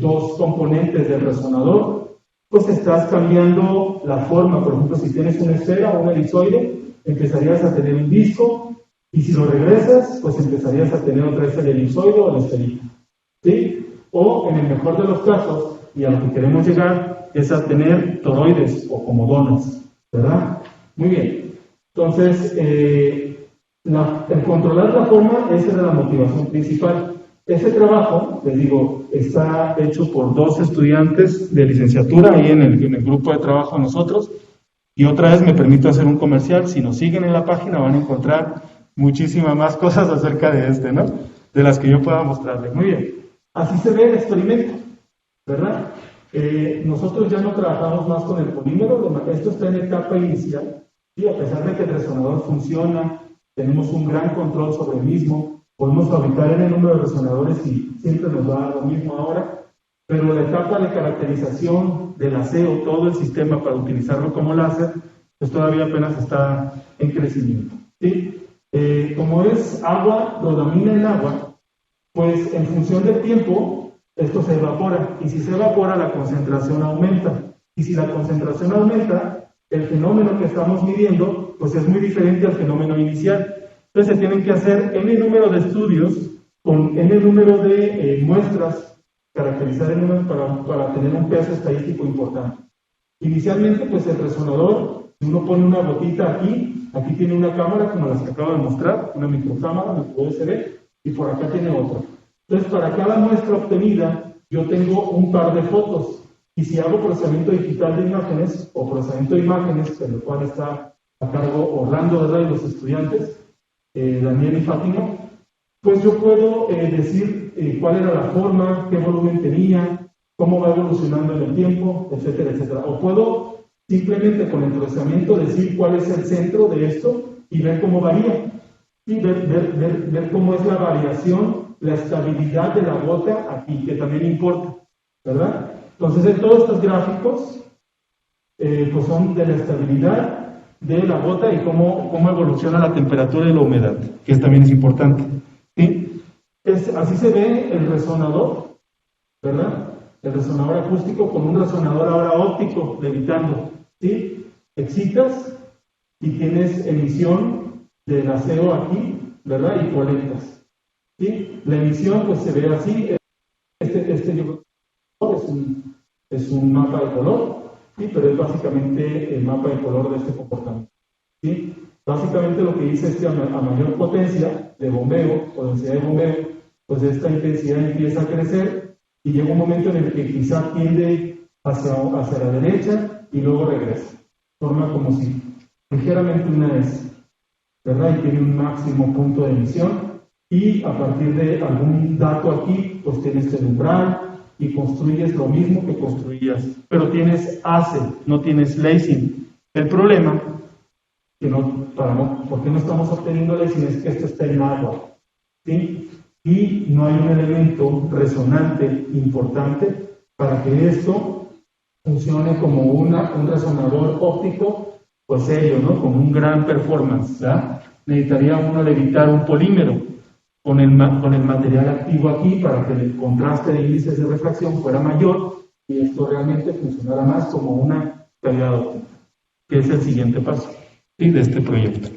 Speaker 1: dos componentes del resonador, pues estás cambiando la forma. Por ejemplo, si tienes una esfera o un elipsoide, empezarías a tener un disco, y si lo regresas, pues empezarías a tener otra vez el elipsoide o la esferita. ¿Sí? O en el mejor de los casos, y a lo que queremos llegar, es a tener toroides o como donas, ¿verdad? Muy bien. Entonces, el controlar la forma, esa era la motivación principal. Ese trabajo, les digo, está hecho por 2 estudiantes de licenciatura ahí en el grupo de trabajo de nosotros. Y otra vez me permito hacer un comercial. Si nos siguen en la página van a encontrar muchísimas más cosas acerca de ¿no? De las que yo pueda mostrarles. Muy bien. Así se ve el experimento, ¿verdad? Nosotros ya no trabajamos más con el polímero, esto está en etapa inicial, y a pesar de que el resonador funciona, tenemos un gran control sobre el mismo, podemos fabricar en el número de resonadores y siempre nos va a dar lo mismo ahora, pero la etapa de caracterización del aseo, todo el sistema para utilizarlo como láser, pues todavía apenas está en crecimiento, ¿sí? Como es agua, lo domina el agua, pues en función del tiempo, esto se evapora, y si se evapora, la concentración aumenta, y si la concentración aumenta, el fenómeno que estamos midiendo, pues es muy diferente al fenómeno inicial. Entonces se tienen que hacer n número de estudios, con n número de muestras, caracterizar el número para tener un peso estadístico importante. Inicialmente, pues el resonador, si uno pone una gotita aquí tiene una cámara, como las que acabo de mostrar, una microcámara, micro USB, y por acá tiene otra. Entonces, para cada muestra obtenida, yo tengo un par de fotos. Y si hago procesamiento digital de imágenes, o procesamiento de imágenes, en el cual está a cargo Orlando, ¿verdad?, y los estudiantes, Daniel y Fátima, pues yo puedo decir cuál era la forma, qué volumen tenía, cómo va evolucionando en el tiempo, etcétera, etcétera. O puedo simplemente con el procesamiento decir cuál es el centro de esto y ver cómo varía. Y ver cómo es la variación, la estabilidad de la gota aquí, que también importa, ¿verdad? Entonces, en todos estos gráficos, pues son de la estabilidad de la gota y cómo evoluciona la temperatura y la humedad, que también es importante, ¿sí? Así se ve el resonador, ¿verdad? El resonador acústico con un resonador ahora óptico, levitando, ¿sí? Excitas y tienes emisión del aseo aquí, ¿verdad? Y colectas, ¿sí? La emisión pues se ve así. Es un mapa de color, ¿sí? Pero es básicamente el mapa de color de este comportamiento, ¿sí? Básicamente lo que dice es que a mayor potencia de bombeo o densidad de bombeo, pues esta intensidad empieza a crecer y llega un momento en el que quizá tiende hacia la derecha y luego regresa. Forma como si ligeramente una S. ¿verdad? Y tiene un máximo punto de emisión. Y a partir de algún dato aquí, pues tienes el umbral y construyes lo mismo que construías. Pero tienes ACE, no tienes lacing. El problema, ¿por qué no estamos obteniendo lacing? Es que esto está en agua, ¿sí? Y no hay un elemento resonante importante para que esto funcione como un resonador óptico, pues serio, ¿no? Con un gran performance, ¿verdad? Necesitaría uno levitar un polímero con el material activo aquí para que el contraste de índices de refracción fuera mayor y esto realmente funcionara más como una calidad óptica, que es el siguiente paso, ¿sí? De este proyecto.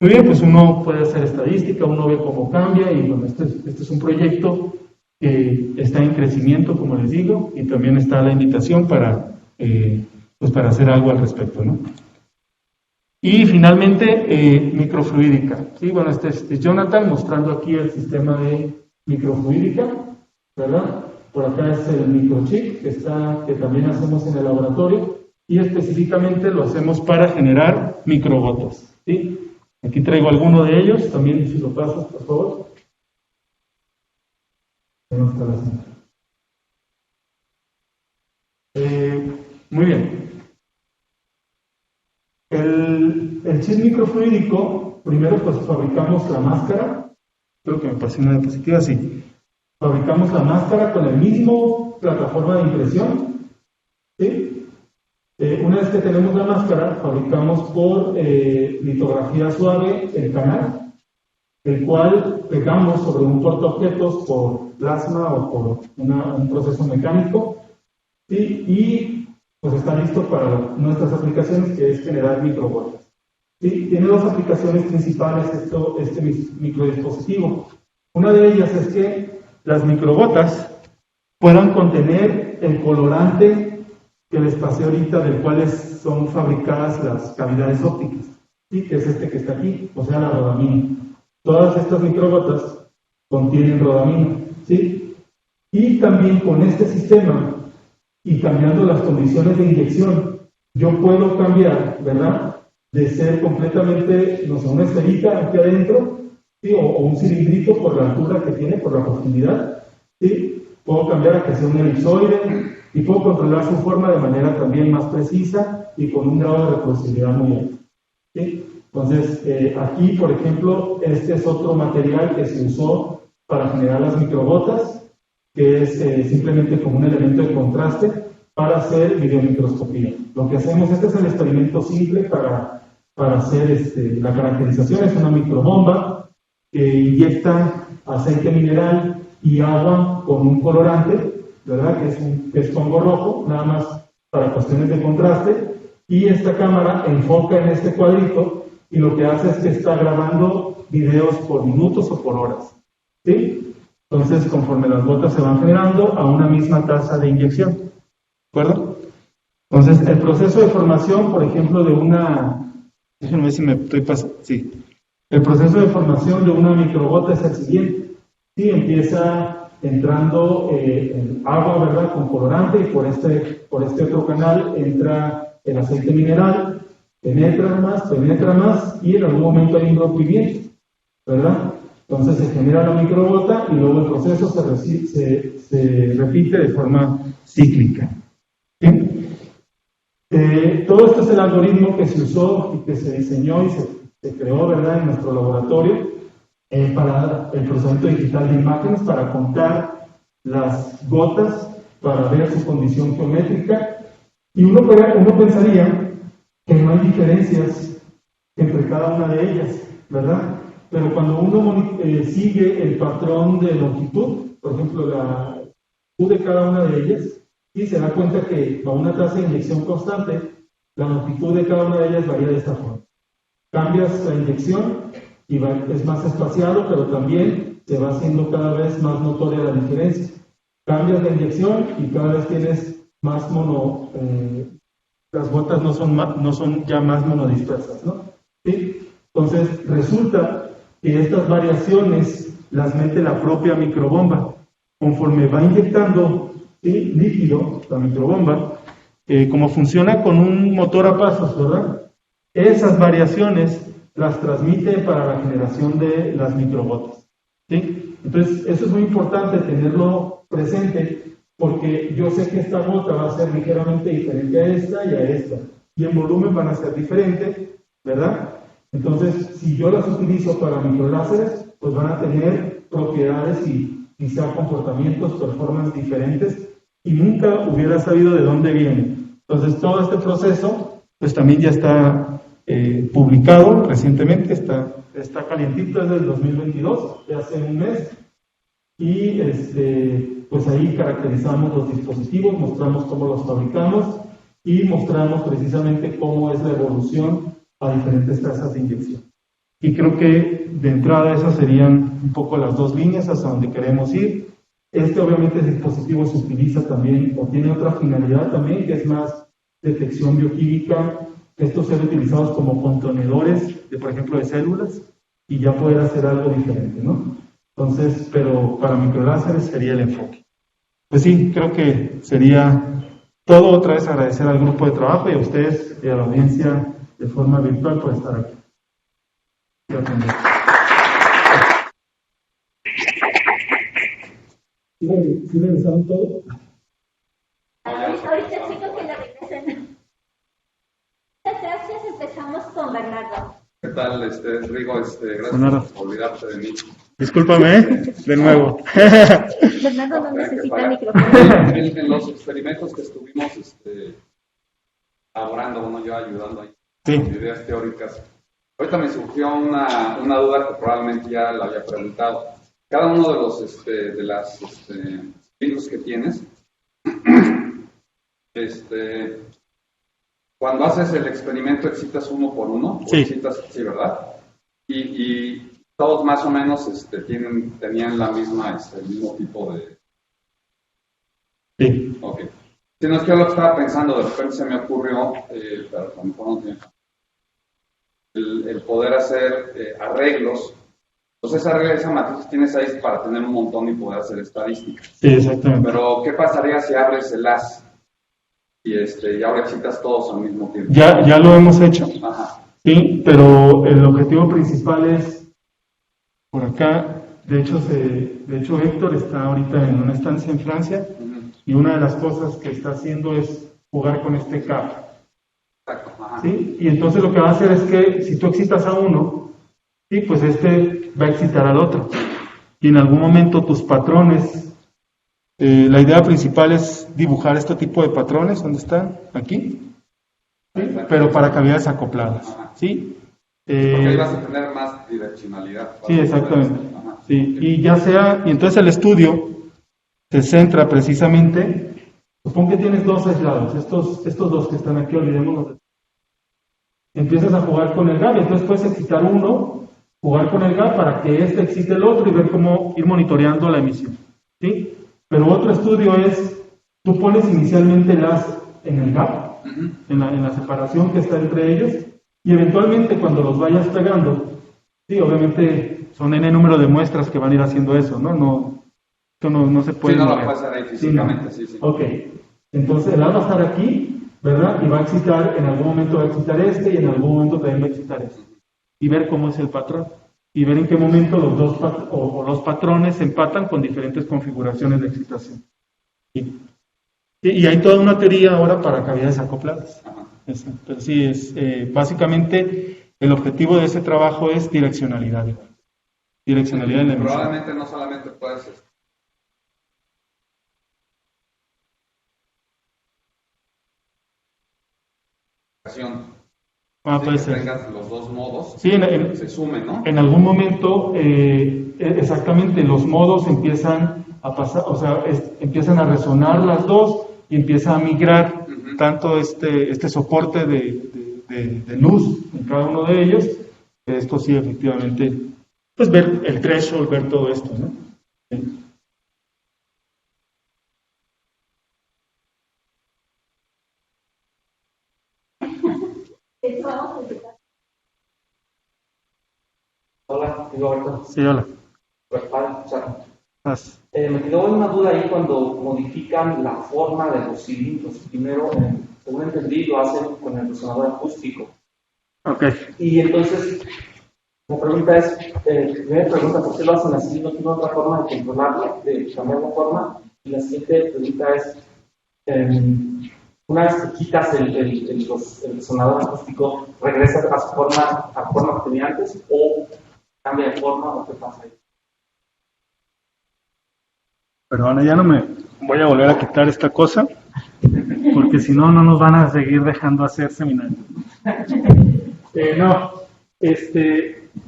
Speaker 1: Muy bien, pues uno puede hacer estadística, uno ve cómo cambia y bueno, este es un proyecto que está en crecimiento, como les digo, y también está la invitación para hacer algo al respecto, ¿no? Y finalmente, microfluídica. ¿Sí? Bueno, este es Jonathan mostrando aquí el sistema de microfluídica, ¿verdad? Por acá es el microchip que también hacemos en el laboratorio y específicamente lo hacemos para generar microgotas, ¿sí? Aquí traigo alguno de ellos, también si lo pasas, por favor. ¿Cómo está la cinta? Muy bien. El chip microfluídico, primero pues fabricamos la máscara, creo que me pasé una diapositiva así. Fabricamos la máscara con el mismo plataforma de impresión, ¿sí? Una vez que tenemos la máscara, fabricamos por litografía suave el canal, el cual pegamos sobre un portaobjetos por plasma o por un proceso mecánico, ¿sí? Y pues está listo para nuestras aplicaciones, que es generar microgotas. ¿Sí? Tiene dos aplicaciones principales este microdispositivo. Una de ellas es que las microgotas puedan contener el colorante que les pasé ahorita, del cual son fabricadas las cavidades ópticas, ¿sí? Que es este que está aquí, o sea, la rodamina. Todas estas microgotas contienen rodamina, ¿sí? Y también con este sistema y cambiando las condiciones de inyección, yo puedo cambiar, ¿verdad? De ser completamente, no sé, una esferita aquí adentro, ¿sí? O un cilindrito por la altura que tiene, por la profundidad, ¿sí? Puedo cambiar a que sea un elipsoide y puedo controlar su forma de manera también más precisa y con un grado de reproducibilidad muy alto, ¿sí? Entonces, aquí, por ejemplo, este es otro material que se usó para generar las microgotas, que es simplemente como un elemento de contraste para hacer videomicroscopía. Lo que hacemos, este es el experimento simple para hacer la caracterización, es una microbomba que inyecta aceite mineral y agua con un colorante, ¿verdad? Que es Congo rojo, nada más para cuestiones de contraste, y esta cámara enfoca en este cuadrito y lo que hace es que está grabando videos por minutos o por horas, ¿sí? Entonces, conforme las gotas se van generando a una misma tasa de inyección, ¿de acuerdo? Entonces, el proceso de formación, por ejemplo, déjenme ver si me estoy pasando, sí. El proceso de formación de una microgota es el siguiente, ¿sí? Empieza entrando el agua, ¿verdad?, con colorante, y por este otro canal entra el aceite mineral, penetra más, y en algún momento hay un rompimiento, ¿verdad? Entonces se genera la microgota y luego el proceso se repite de forma cíclica. ¿Sí? Todo esto es el algoritmo que se usó y que se diseñó y se creó, ¿verdad?, en nuestro laboratorio para el procesamiento digital de imágenes, para contar las gotas, para ver su condición geométrica. Y uno pensaría que no hay diferencias entre cada una de ellas, ¿verdad? Pero cuando uno sigue el patrón de longitud, por ejemplo, la longitud de cada una de ellas, y se da cuenta que a una tasa de inyección constante, la longitud de cada una de ellas varía de esta forma. Cambias la inyección y es más espaciado, pero también se va haciendo cada vez más notoria la diferencia. Cambias la inyección y cada vez tienes más las gotas no son ya más monodispersas, ¿no? ¿Sí? Entonces, resulta que estas variaciones las mete la propia microbomba. Conforme va inyectando, ¿sí?, líquido, la microbomba, como funciona con un motor a pasos, ¿verdad? Esas variaciones las transmite para la generación de las microgotas. ¿Sí? Entonces, eso es muy importante tenerlo presente, porque yo sé que esta gota va a ser ligeramente diferente a esta y a esta, y en volumen van a ser diferentes, ¿verdad? Entonces, si yo las utilizo para microláseres, pues van a tener propiedades y quizá comportamientos, performance diferentes, y nunca hubiera sabido de dónde viene. Entonces, todo este proceso, pues también ya está publicado recientemente, está calientito, es del 2022, de hace un mes, y pues ahí caracterizamos los dispositivos, mostramos cómo los fabricamos y mostramos precisamente cómo es la evolución a diferentes tasas de inyección. Y creo que de entrada esas serían un poco las dos líneas hacia donde queremos ir. Obviamente el dispositivo se utiliza también, o tiene otra finalidad también, que es más detección bioquímica. Estos ser utilizados como contenedores, por ejemplo, de células, y ya poder hacer algo diferente, ¿no? Entonces, pero para microláseres sería el enfoque. Pues sí, creo que sería todo. Otra vez agradecer al grupo de trabajo y a ustedes y a la audiencia de forma virtual por estar aquí. ¿Sí regresaron todo?
Speaker 2: Ahorita chicos que le regresen. Muchas gracias, empezamos con Bernardo.
Speaker 3: ¿Qué tal, Rigo? Gracias
Speaker 1: Bernardo,
Speaker 3: por olvidarte de mí.
Speaker 1: Discúlpame, de nuevo.
Speaker 2: Bernardo no necesita el micrófono.
Speaker 3: En los experimentos que estuvimos elaborando, bueno, yo ayudando ahí,
Speaker 1: Sí.
Speaker 3: con ideas teóricas, ahorita me surgió una duda que probablemente ya la había preguntado. Cada uno de los de las cilindros que tienes, cuando haces el experimento, excitas uno por uno,
Speaker 1: Sí.
Speaker 3: Excitas, sí, ¿verdad? Y todos más o menos tenían la misma, el mismo tipo de...
Speaker 1: Sí.
Speaker 3: Ok. Si no, es que yo lo que estaba pensando, de repente se me ocurrió, pero a lo mejor no tiene, el poder hacer arreglos. Entonces esa matriz que tienes ahí es para tener un montón y poder hacer estadísticas.
Speaker 1: Sí, exactamente.
Speaker 3: Pero, ¿qué pasaría si abres el as y ahora excitas todos al mismo tiempo?
Speaker 1: Ya lo hemos hecho.
Speaker 3: Ajá.
Speaker 1: Sí, pero el objetivo principal es por acá. De hecho, Héctor está ahorita en una estancia en Francia, y una de las cosas que está haciendo es jugar con este cap.
Speaker 3: Exacto. Ajá.
Speaker 1: ¿Sí? Y entonces lo que va a hacer es que si tú excitas a uno, sí, pues va a excitar al otro. Y en algún momento tus patrones, la idea principal es dibujar este tipo de patrones, ¿dónde están? Aquí. ¿Sí? Pero para cavidades acopladas. ¿Sí?
Speaker 3: Porque ahí vas a tener más direccionalidad.
Speaker 1: Sí, exactamente.
Speaker 3: Ajá.
Speaker 1: Sí. Y entonces el estudio se centra precisamente, supón que tienes dos aislados, estos dos que están aquí, olvidémonos. Empiezas a jugar con el gap, entonces puedes excitar uno, jugar con el gap para que excite el otro y ver cómo ir monitoreando la emisión. ¿Sí? Pero otro estudio es, tú pones inicialmente el as en el gap, en la separación que está entre ellos, y eventualmente cuando los vayas pegando, sí, obviamente son n número de muestras que van a ir haciendo eso, ¿no? Esto no se puede...
Speaker 3: Sí, no lo puedes hacer ahí físicamente, sí.
Speaker 1: Ok, entonces el as va a estar aquí, ¿verdad? Y va a excitar, en algún momento va a excitar y en algún momento también va a excitar y ver cómo es el patrón. Y ver en qué momento los patrones se empatan con diferentes configuraciones de excitación. Y hay toda una teoría ahora para cavidades acopladas. Pero sí, básicamente el objetivo de ese trabajo es direccionalidad. Direccionalidad en la emisión.
Speaker 3: Probablemente no solamente puedes...
Speaker 1: Puede ser.
Speaker 3: Tengas los dos modos,
Speaker 1: sí,
Speaker 3: se sumen, ¿no?
Speaker 1: En algún momento, exactamente, los modos empiezan a pasar, o sea, empiezan a resonar las dos y empieza a migrar tanto este soporte de luz en cada uno de ellos. Esto sí, efectivamente, pues ver el threshold, ver todo esto, ¿no? Sí.
Speaker 4: Hola, Roberto.
Speaker 1: Sí, hola.
Speaker 4: Me quedó una duda ahí cuando modifican la forma de los cilindros. Primero, según entendí, lo hacen con el resonador acústico.
Speaker 1: Ok.
Speaker 4: Y entonces, la pregunta es, primera pregunta, ¿por qué lo hacen así? ¿No tiene otra forma de controlarlo, de cambiar la forma? Y la siguiente pregunta es, una vez que quitas el resonador acústico, ¿regresa a su forma que tenía antes o cambia de forma o qué pasa ahí?
Speaker 1: Perdona, ya no me voy a volver a quitar esta cosa, porque si no, no nos van a seguir dejando hacer seminarios.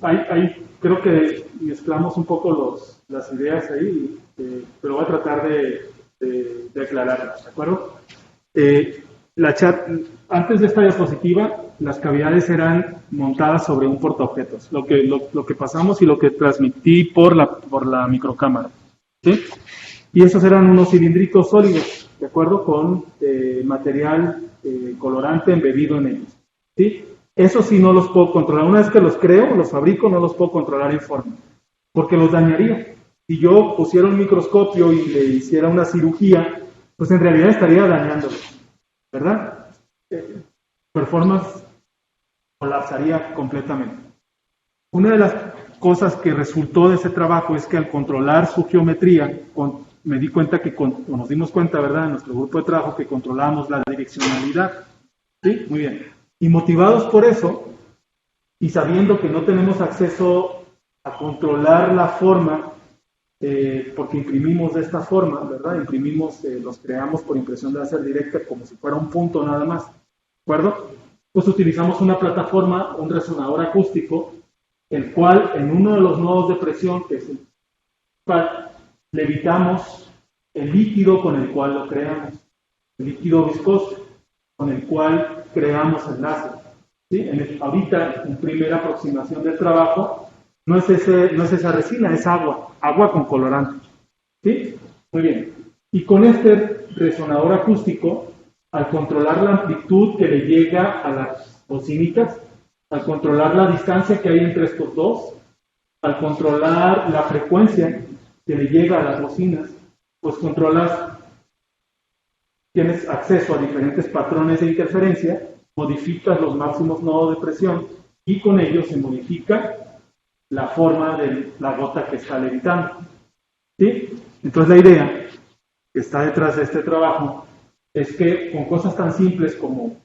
Speaker 1: Ahí creo que mezclamos un poco las ideas ahí, pero voy a tratar de aclararlas, ¿de acuerdo? Antes de esta diapositiva, las cavidades eran montadas sobre un portaobjetos, lo que pasamos y lo que transmití por la microcámara, ¿sí? Y esos eran unos cilindritos sólidos, ¿de acuerdo? Con material colorante embebido en ellos, ¿sí? Eso sí no los puedo controlar. Una vez que los creo, los fabrico, no los puedo controlar en forma, porque los dañaría. Si yo pusiera un microscopio y le hiciera una cirugía, pues en realidad estaría dañándolos, ¿verdad? Performance colapsaría completamente. Una de las cosas que resultó de ese trabajo es que al controlar su geometría, me di cuenta nos dimos cuenta, ¿verdad?, en nuestro grupo de trabajo, que controlamos la direccionalidad. ¿Sí? Muy bien. Y motivados por eso, y sabiendo que no tenemos acceso a controlar la forma, porque imprimimos de esta forma, ¿verdad? Los creamos por impresión de láser directa como si fuera un punto nada más, ¿de acuerdo? Pues utilizamos una plataforma, un resonador acústico, el cual en uno de los nodos de presión, que es el principal, le evitamos el líquido con el cual lo creamos, el líquido viscoso con el cual creamos el láser. ¿Sí? Ahorita, en primera aproximación del trabajo, no es esa resina, es agua con colorante. ¿Sí? Muy bien. Y con este resonador acústico, al controlar la amplitud que le llega a las bocinitas, al controlar la distancia que hay entre estos dos, al controlar la frecuencia que le llega a las bocinas, pues tienes acceso a diferentes patrones de interferencia, modificas los máximos nodos de presión y con ello se modifica la forma de la gota que está levitando. ¿Sí? Entonces la idea que está detrás de este trabajo es que con cosas tan simples como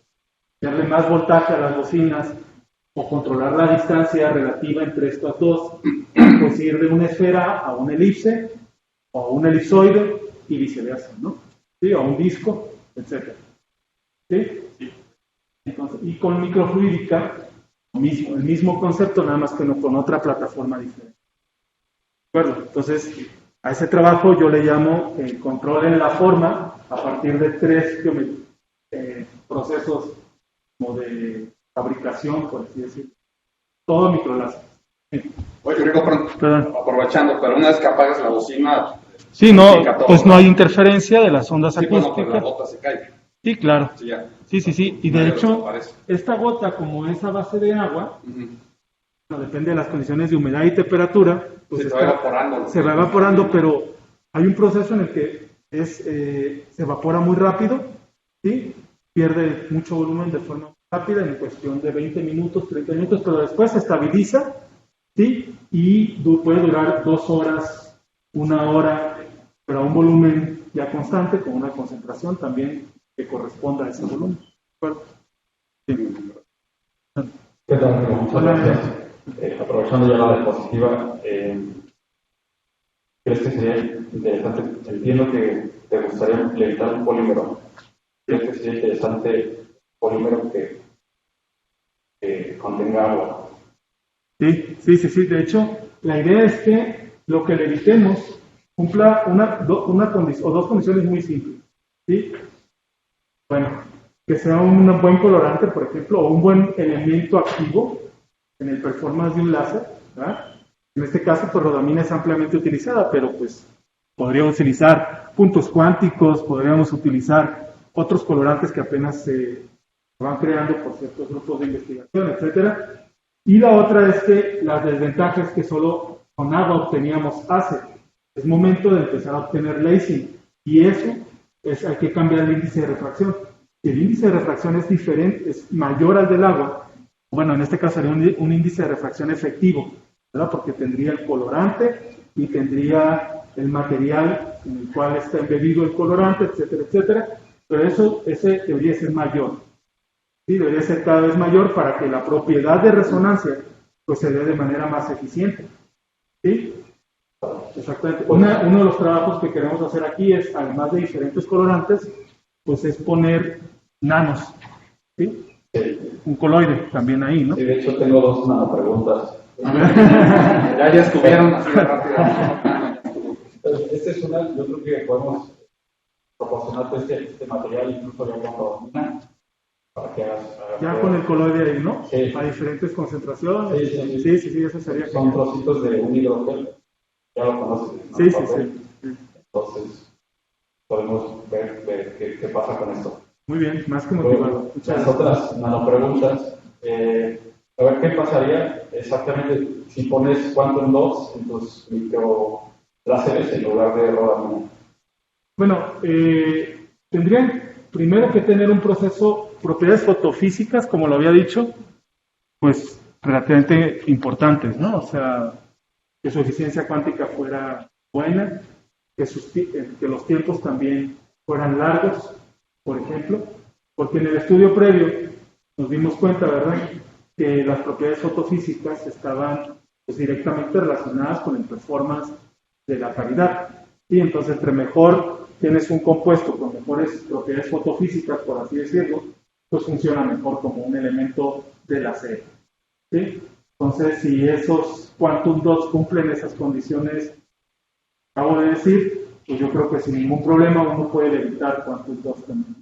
Speaker 1: darle más voltaje a las bocinas o controlar la distancia relativa entre estas dos, pues ir de una esfera a una elipse o a un elipsoide y viceversa, ¿no? ¿Sí? O a un disco, etc. ¿Sí? Entonces, y con microfluídica, el mismo concepto, nada más que no con otra plataforma diferente. ¿De acuerdo? Entonces, a ese trabajo yo le llamo control en la forma a partir de 3 procesos como de fabricación, por así decirlo. Todo microláser. Sí.
Speaker 3: Oye, Rico, aprovechando, pero una vez que apagas la bocina...
Speaker 1: Sí, no, pues no hay interferencia de las ondas acústicas.
Speaker 3: Bueno, pues la gota se cae.
Speaker 1: Sí, claro.
Speaker 3: Sí, ya.
Speaker 1: Sí. Y de hecho, esta gota, como es a base de agua, depende de las condiciones de humedad y temperatura, pues se va evaporando, pero hay un proceso en el que se evapora muy rápido, ¿sí? Pierde mucho volumen de forma rápida en cuestión de 20 minutos, 30 minutos, pero después se estabiliza, ¿sí? Y puede durar 2 horas, 1 hora, pero a un volumen ya constante, con una concentración también que corresponda a ese volumen. ¿De acuerdo? Sí.
Speaker 5: ¿Qué tal? Aprovechando ya la diapositiva, ¿crees que sería interesante? Entiendo que te gustaría levitar un polímero. ¿Crees que sería interesante un polímero que contenga agua?
Speaker 1: Sí. De hecho, la idea es que lo que levitemos cumpla una condición o 2 condiciones muy simples. ¿Sí? Bueno, que sea un buen colorante, por ejemplo, o un buen elemento activo en el performance de un láser, ¿verdad? En este caso, pues rodamina es ampliamente utilizada, pero pues podríamos utilizar puntos cuánticos, podríamos utilizar otros colorantes que apenas se van creando por ciertos grupos de investigación, etcétera. Y la otra es que las desventajas que solo con agua obteníamos es momento de empezar a obtener lacing, y eso hay que cambiar el índice de refracción. Si el índice de refracción es diferente, es mayor al del agua, bueno, en este caso sería un índice de refracción efectivo, ¿verdad? Porque tendría el colorante y tendría el material en el cual está embebido el colorante, etcétera, etcétera, pero ese debería ser mayor, ¿sí? Debería ser cada vez mayor para que la propiedad de resonancia pues se dé de manera más eficiente, ¿sí? Exactamente. Uno de los trabajos que queremos hacer aquí es, además de diferentes colorantes, pues es poner nanos, ¿sí? Un coloide también ahí, ¿no?
Speaker 5: Sí, de hecho tengo dos nanopreguntas.
Speaker 3: Ya estuvieron así de rápido.
Speaker 5: Esta es una, yo creo que podemos proporcionarte este material incluso ya cuando domina, para que hagas...
Speaker 1: Ya con el coloide ahí, ¿no?
Speaker 5: Sí.
Speaker 1: A diferentes concentraciones.
Speaker 5: Sí,
Speaker 1: eso sería
Speaker 5: son
Speaker 1: genial.
Speaker 5: trocitos de un hidrogel, ya lo conoces, ¿no?
Speaker 1: Sí.
Speaker 5: Entonces, podemos ver qué pasa con esto.
Speaker 1: Muy bien, más que motivado. Muchas
Speaker 5: Las
Speaker 1: gracias.
Speaker 5: otras nanopreguntas, a ver qué pasaría exactamente si pones quantum dots en tus microláseres en lugar de rodamina.
Speaker 1: Bueno, tendrían primero que tener un proceso, propiedades fotofísicas, como lo había dicho, pues relativamente importantes, ¿no? O sea, que su eficiencia cuántica fuera buena, que los tiempos también fueran largos, por ejemplo, porque en el estudio previo nos dimos cuenta, ¿verdad?, que las propiedades fotofísicas estaban pues, directamente relacionadas con el performance de la cavidad. Y entonces, entre mejor tienes un compuesto con mejores propiedades fotofísicas, por así decirlo, pues funciona mejor como un elemento de la serie, ¿sí? Entonces, si esos quantum dots cumplen esas condiciones que acabo de decir, pues yo creo que sin ningún problema uno puede evitar quantum dots también.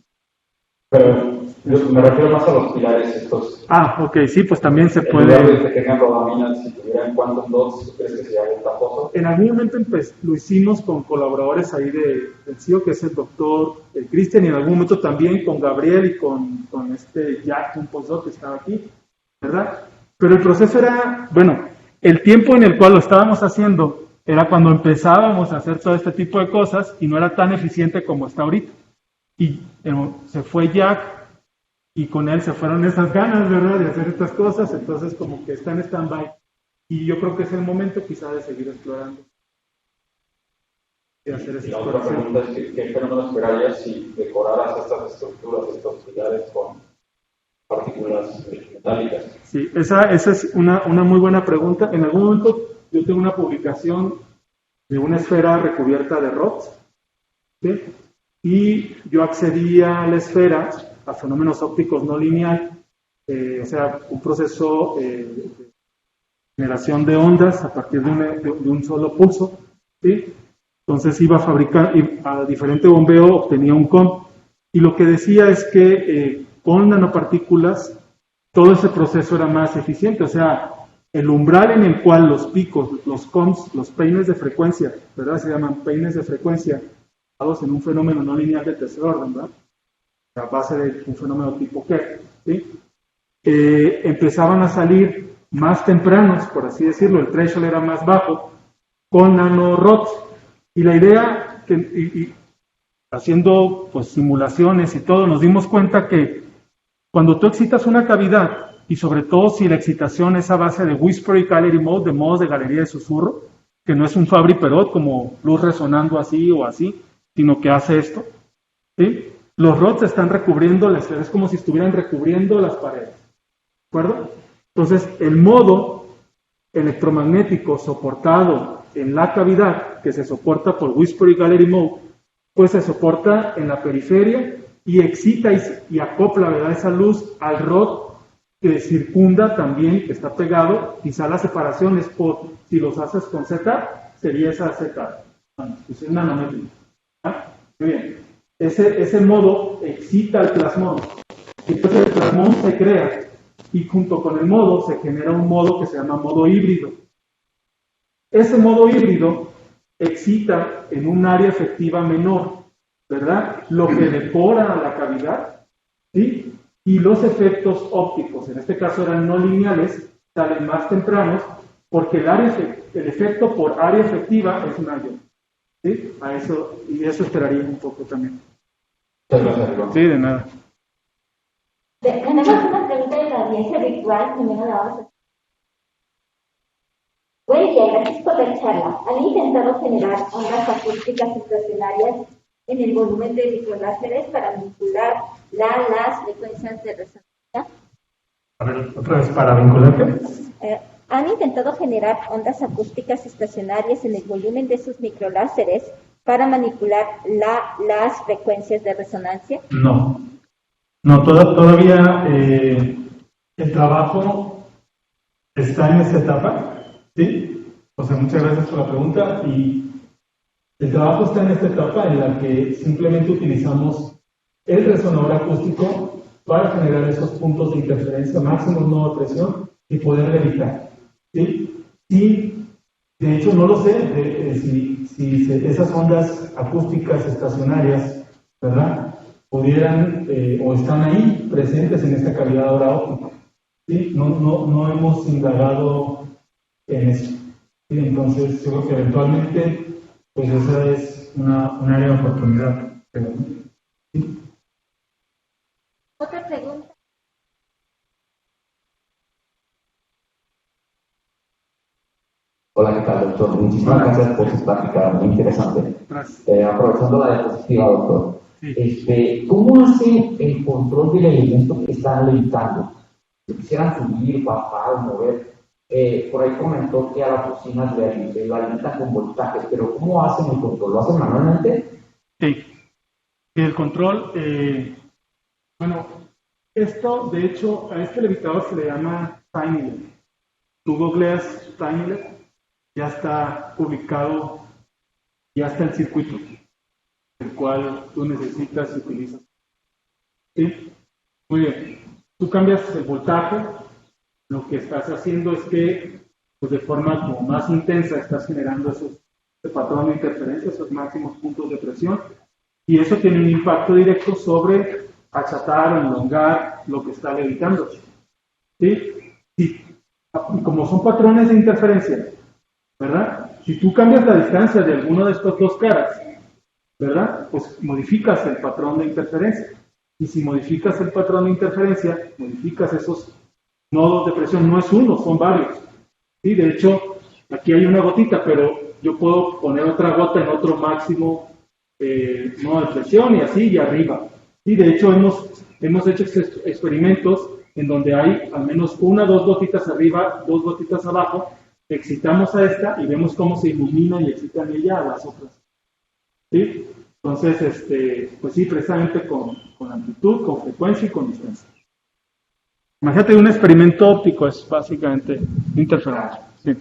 Speaker 5: Pero yo me refiero más a los pilares estos.
Speaker 1: Ok, sí, pues también se
Speaker 5: En
Speaker 1: puede...
Speaker 5: lugar de que tengan rodamina, si tuvieran quantum dots, ¿tú crees que sería ventajoso?
Speaker 1: En algún momento lo hicimos con colaboradores ahí del CIO, que es el doctor Cristian, y en algún momento también con Gabriel y con Jack, un postdoc que estaba aquí, ¿verdad? Pero el proceso era, bueno, el tiempo en el cual lo estábamos haciendo era cuando empezábamos a hacer todo este tipo de cosas y no era tan eficiente como está ahorita. Y se fue Jack y con él se fueron esas ganas, ¿verdad?, de hacer estas cosas, entonces como que está en stand-by. Y yo creo que es el momento quizá de seguir explorando. De hacer
Speaker 5: Y la otra pregunta es ¿qué fenómeno esperarías si decoraras estas estructuras, estos pilares con partículas metálicas?
Speaker 1: Sí, esa es una muy buena pregunta. En algún momento yo tengo una publicación de una esfera recubierta de ROTS, ¿sí? Y yo accedí a la esfera, a fenómenos ópticos no lineal, o sea, un proceso de generación de ondas a partir de un solo pulso, ¿sí? Entonces iba a fabricar, y a diferente bombeo obtenía un COM, y lo que decía es que con nanopartículas todo ese proceso era más eficiente, o sea, el umbral en el cual los picos, los COMs, los peines de frecuencia, ¿verdad? Se llaman peines de frecuencia, en un fenómeno no lineal de tercer orden, ¿verdad? A base de un fenómeno tipo Kerr, ¿sí? Empezaban a salir más tempranos, por así decirlo, el threshold era más bajo, con nanorods. Y la idea, haciendo pues simulaciones y todo, nos dimos cuenta que cuando tú excitas una cavidad, y sobre todo si la excitación es a base de Whispery Gallery Mode, de modos de galería de susurro, que no es un Fabry-Perot como luz resonando así o así, sino que hace esto, ¿sí? Los rods están recubriendo la esfera, es como si estuvieran recubriendo las paredes, ¿de acuerdo? Entonces, el modo electromagnético soportado en la cavidad, que se soporta por Whispery Gallery Mode, pues se soporta en la periferia y excita y acopla, ¿verdad?, esa luz al rod que circunda también, que está pegado. Quizá la separación es si los haces con Z, sería esa Z, es un nanómetro. Muy bien. Ese modo excita el plasmón. Entonces el plasmón se crea y junto con el modo se genera un modo que se llama modo híbrido. Ese modo híbrido excita en un área efectiva menor, ¿verdad?, lo que decora la cavidad, ¿sí? Y los efectos ópticos, en este caso eran no lineales, salen más tempranos porque el efecto por área efectiva es mayor, ¿sí? Y eso esperaría un poco también.
Speaker 5: Muchas gracias, Iván.
Speaker 1: Sí, de nada.
Speaker 2: Tenemos una pregunta de Gabriel
Speaker 6: conferencia virtual, primero la vamos a... Buen día, gracias por la charla. Han intentado generar ondas acústicas estacionarias en el volumen de microláseres para vincular las frecuencias de resonancia.
Speaker 1: A ver, otra vez, para vincularte.
Speaker 6: Han intentado generar ondas acústicas estacionarias en el volumen de sus microláseres para manipular las frecuencias de resonancia.
Speaker 1: No, todavía el trabajo está en esta etapa, ¿sí? O sea, muchas gracias por la pregunta. Y el trabajo está en esta etapa en la que simplemente utilizamos el resonador acústico para generar esos puntos de interferencia máximos no de presión y poder evitar, ¿sí? Y de hecho no lo sé si esas ondas acústicas estacionarias, ¿verdad?, pudieran o están ahí presentes en esta cavidad de hora óptica, ¿sí? No hemos indagado en eso, ¿sí? Entonces yo creo que eventualmente pues esa es una área de oportunidad, ¿sí?
Speaker 6: Otra pregunta.
Speaker 7: Hola, ¿qué tal, doctor? Muchísimas gracias por su plática, muy interesante. Aprovechando la diapositiva, doctor,
Speaker 1: Sí.
Speaker 7: ¿Cómo hace el control del elemento que están levitando? Si quisieran subir, bajar, mover, por ahí comentó que a las bocinas la alimentan con voltaje, pero ¿cómo hacen el control? ¿Lo hacen manualmente?
Speaker 1: Sí. El control, bueno, esto, de hecho, a este levitador se le llama Tinylet. Tú googleas Tinylet, ya está publicado, ya está el circuito, el cual tú necesitas y utilizas. ¿Sí? Muy bien. Tú cambias el voltaje, lo que estás haciendo es que, pues de forma como más intensa, estás generando ese patrón de interferencia, esos máximos puntos de presión, y eso tiene un impacto directo sobre achatar o elongar lo que está levitando. ¿Sí? Y como son patrones de interferencia, ¿verdad? Si tú cambias la distancia de alguno de estos dos caras, ¿verdad?, pues modificas el patrón de interferencia. Y si modificas el patrón de interferencia, modificas esos nodos de presión. No es uno, son varios. ¿Sí? De hecho, aquí hay una gotita, pero yo puedo poner otra gota en otro máximo nodo de presión y así y arriba. Y de hecho hemos hecho experimentos en donde hay al menos una, dos gotitas arriba, dos gotitas abajo. Excitamos a esta y vemos cómo se ilumina y excitan ella a las otras. ¿Sí? Entonces, pues sí, precisamente con amplitud, con frecuencia y con distancia. Imagínate un experimento óptico, es básicamente interferencia. Sí.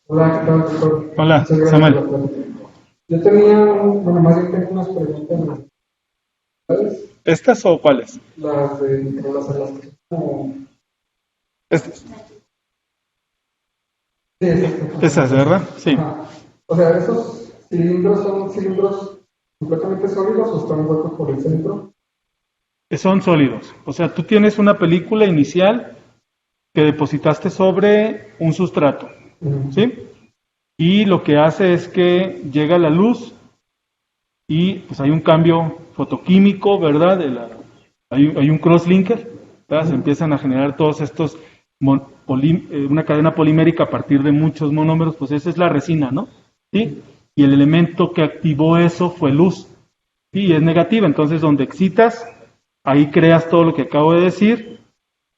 Speaker 8: Hola, ¿qué tal, doctor?
Speaker 1: Hola, Samuel.
Speaker 8: Yo tenía, bueno, más bien tengo unas preguntas.
Speaker 1: ¿Estas o cuáles?
Speaker 8: Las de microláser, las que son como...
Speaker 1: Estas.
Speaker 8: Sí, exacto.
Speaker 1: Esas, ¿verdad? Sí.
Speaker 8: Ajá. O sea, ¿esos cilindros son cilindros completamente sólidos o están huecos por el centro?
Speaker 1: Son sólidos. O sea, tú tienes una película inicial que depositaste sobre un sustrato, ¿sí? Y lo que hace es que llega la luz y pues hay un cambio fotoquímico, ¿verdad? Hay un crosslinker, ¿verdad? Se empiezan a generar todos estos, una cadena polimérica a partir de muchos monómeros, pues esa es la resina, ¿no? ¿Sí? Y el elemento que activó eso fue luz, ¿sí? Y es negativa, entonces donde excitas, ahí creas todo lo que acabo de decir,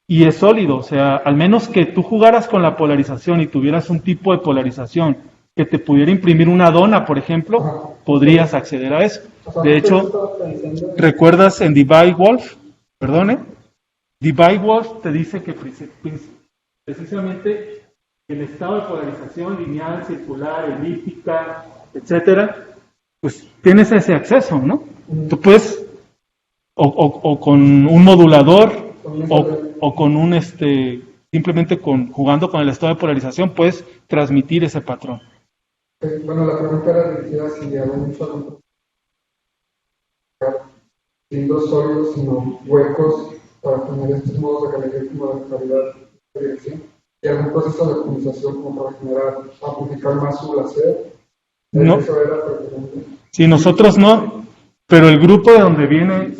Speaker 1: y es sólido, o sea, al menos que tú jugaras con la polarización y tuvieras un tipo de polarización que te pudiera imprimir una dona, por ejemplo, podrías acceder a eso. De hecho, ¿recuerdas en Debye-Wolf? Perdone. Debye-Wolf te dice que precisamente el estado de polarización lineal, circular, elíptica, etcétera, pues tienes ese acceso, ¿no? Tú puedes, o con un modulador, o con un, simplemente jugando con el estado de polarización, puedes transmitir ese patrón.
Speaker 8: Bueno, la pregunta era dirigida si había mucho cilindros sólidos, sino huecos para tener estos modos de galería como de claridad de dirección, y algún proceso de optimización como para generar, amplificar más su láser
Speaker 1: No.
Speaker 8: Eso era preferente.
Speaker 1: Sí, nosotros no, pero el grupo de donde viene,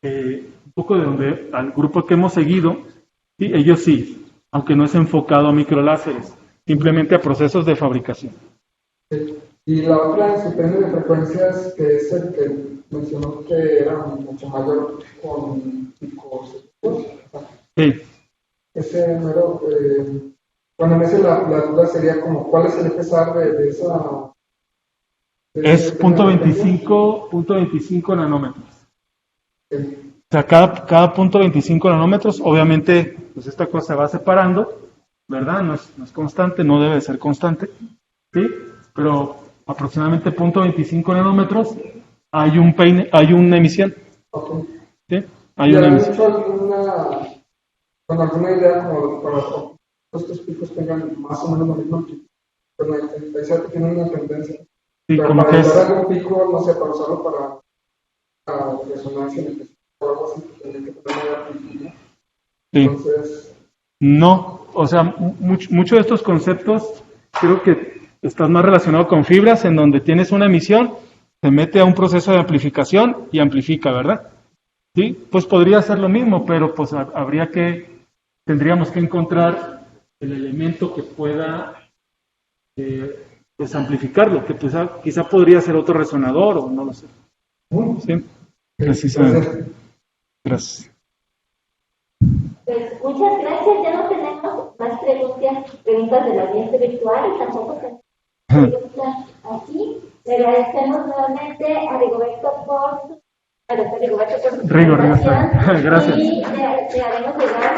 Speaker 1: un poco de donde, al grupo que hemos seguido, sí, ellos sí, aunque no es enfocado a microláseres, simplemente a procesos de fabricación.
Speaker 8: Sí. Y la otra es el premio de frecuencias, que es el que mencionó que era mucho mayor con picos.
Speaker 1: Sí.
Speaker 8: Ese número, bueno, en ese la duda sería como, ¿cuál es el FSR de esa?
Speaker 1: Es .25 nanómetros.
Speaker 8: Sí.
Speaker 1: O sea, cada punto 25 nanómetros, obviamente, pues esta cosa se va separando, ¿verdad? No es constante, no debe ser constante, ¿sí? Pero aproximadamente .25 nanómetros hay una emisión,
Speaker 8: Ok.
Speaker 1: ¿sí? Hay
Speaker 8: ¿Y
Speaker 1: una
Speaker 8: han
Speaker 1: emisión.
Speaker 8: hecho alguna idea como para que estos picos tengan más o menos la misma amplitud? Bueno, es que tienen una tendencia.
Speaker 1: Sí,
Speaker 8: Pero
Speaker 1: como
Speaker 8: para
Speaker 1: que es,
Speaker 8: usar algún pico, no sé, para usarlo para resonancia o algo así, tendría que tener una amplitud, ¿no?
Speaker 1: sí.
Speaker 8: Entonces,
Speaker 1: No, o sea, muchos de estos conceptos creo que están más relacionados con fibras, en donde tienes una emisión, se mete a un proceso de amplificación y amplifica, ¿verdad? Sí, pues podría ser lo mismo, pero pues tendríamos que encontrar el elemento que pueda pues amplificarlo, que pues, quizá podría ser otro resonador o no lo sé. Sí, precisamente. Gracias.
Speaker 6: Pues muchas gracias, ya no tenemos más preguntas de la audiencia virtual y tampoco tenemos preguntas aquí. Le agradecemos nuevamente a Rigoberto por su presentación.
Speaker 1: Gracias.
Speaker 6: Y le haremos llegar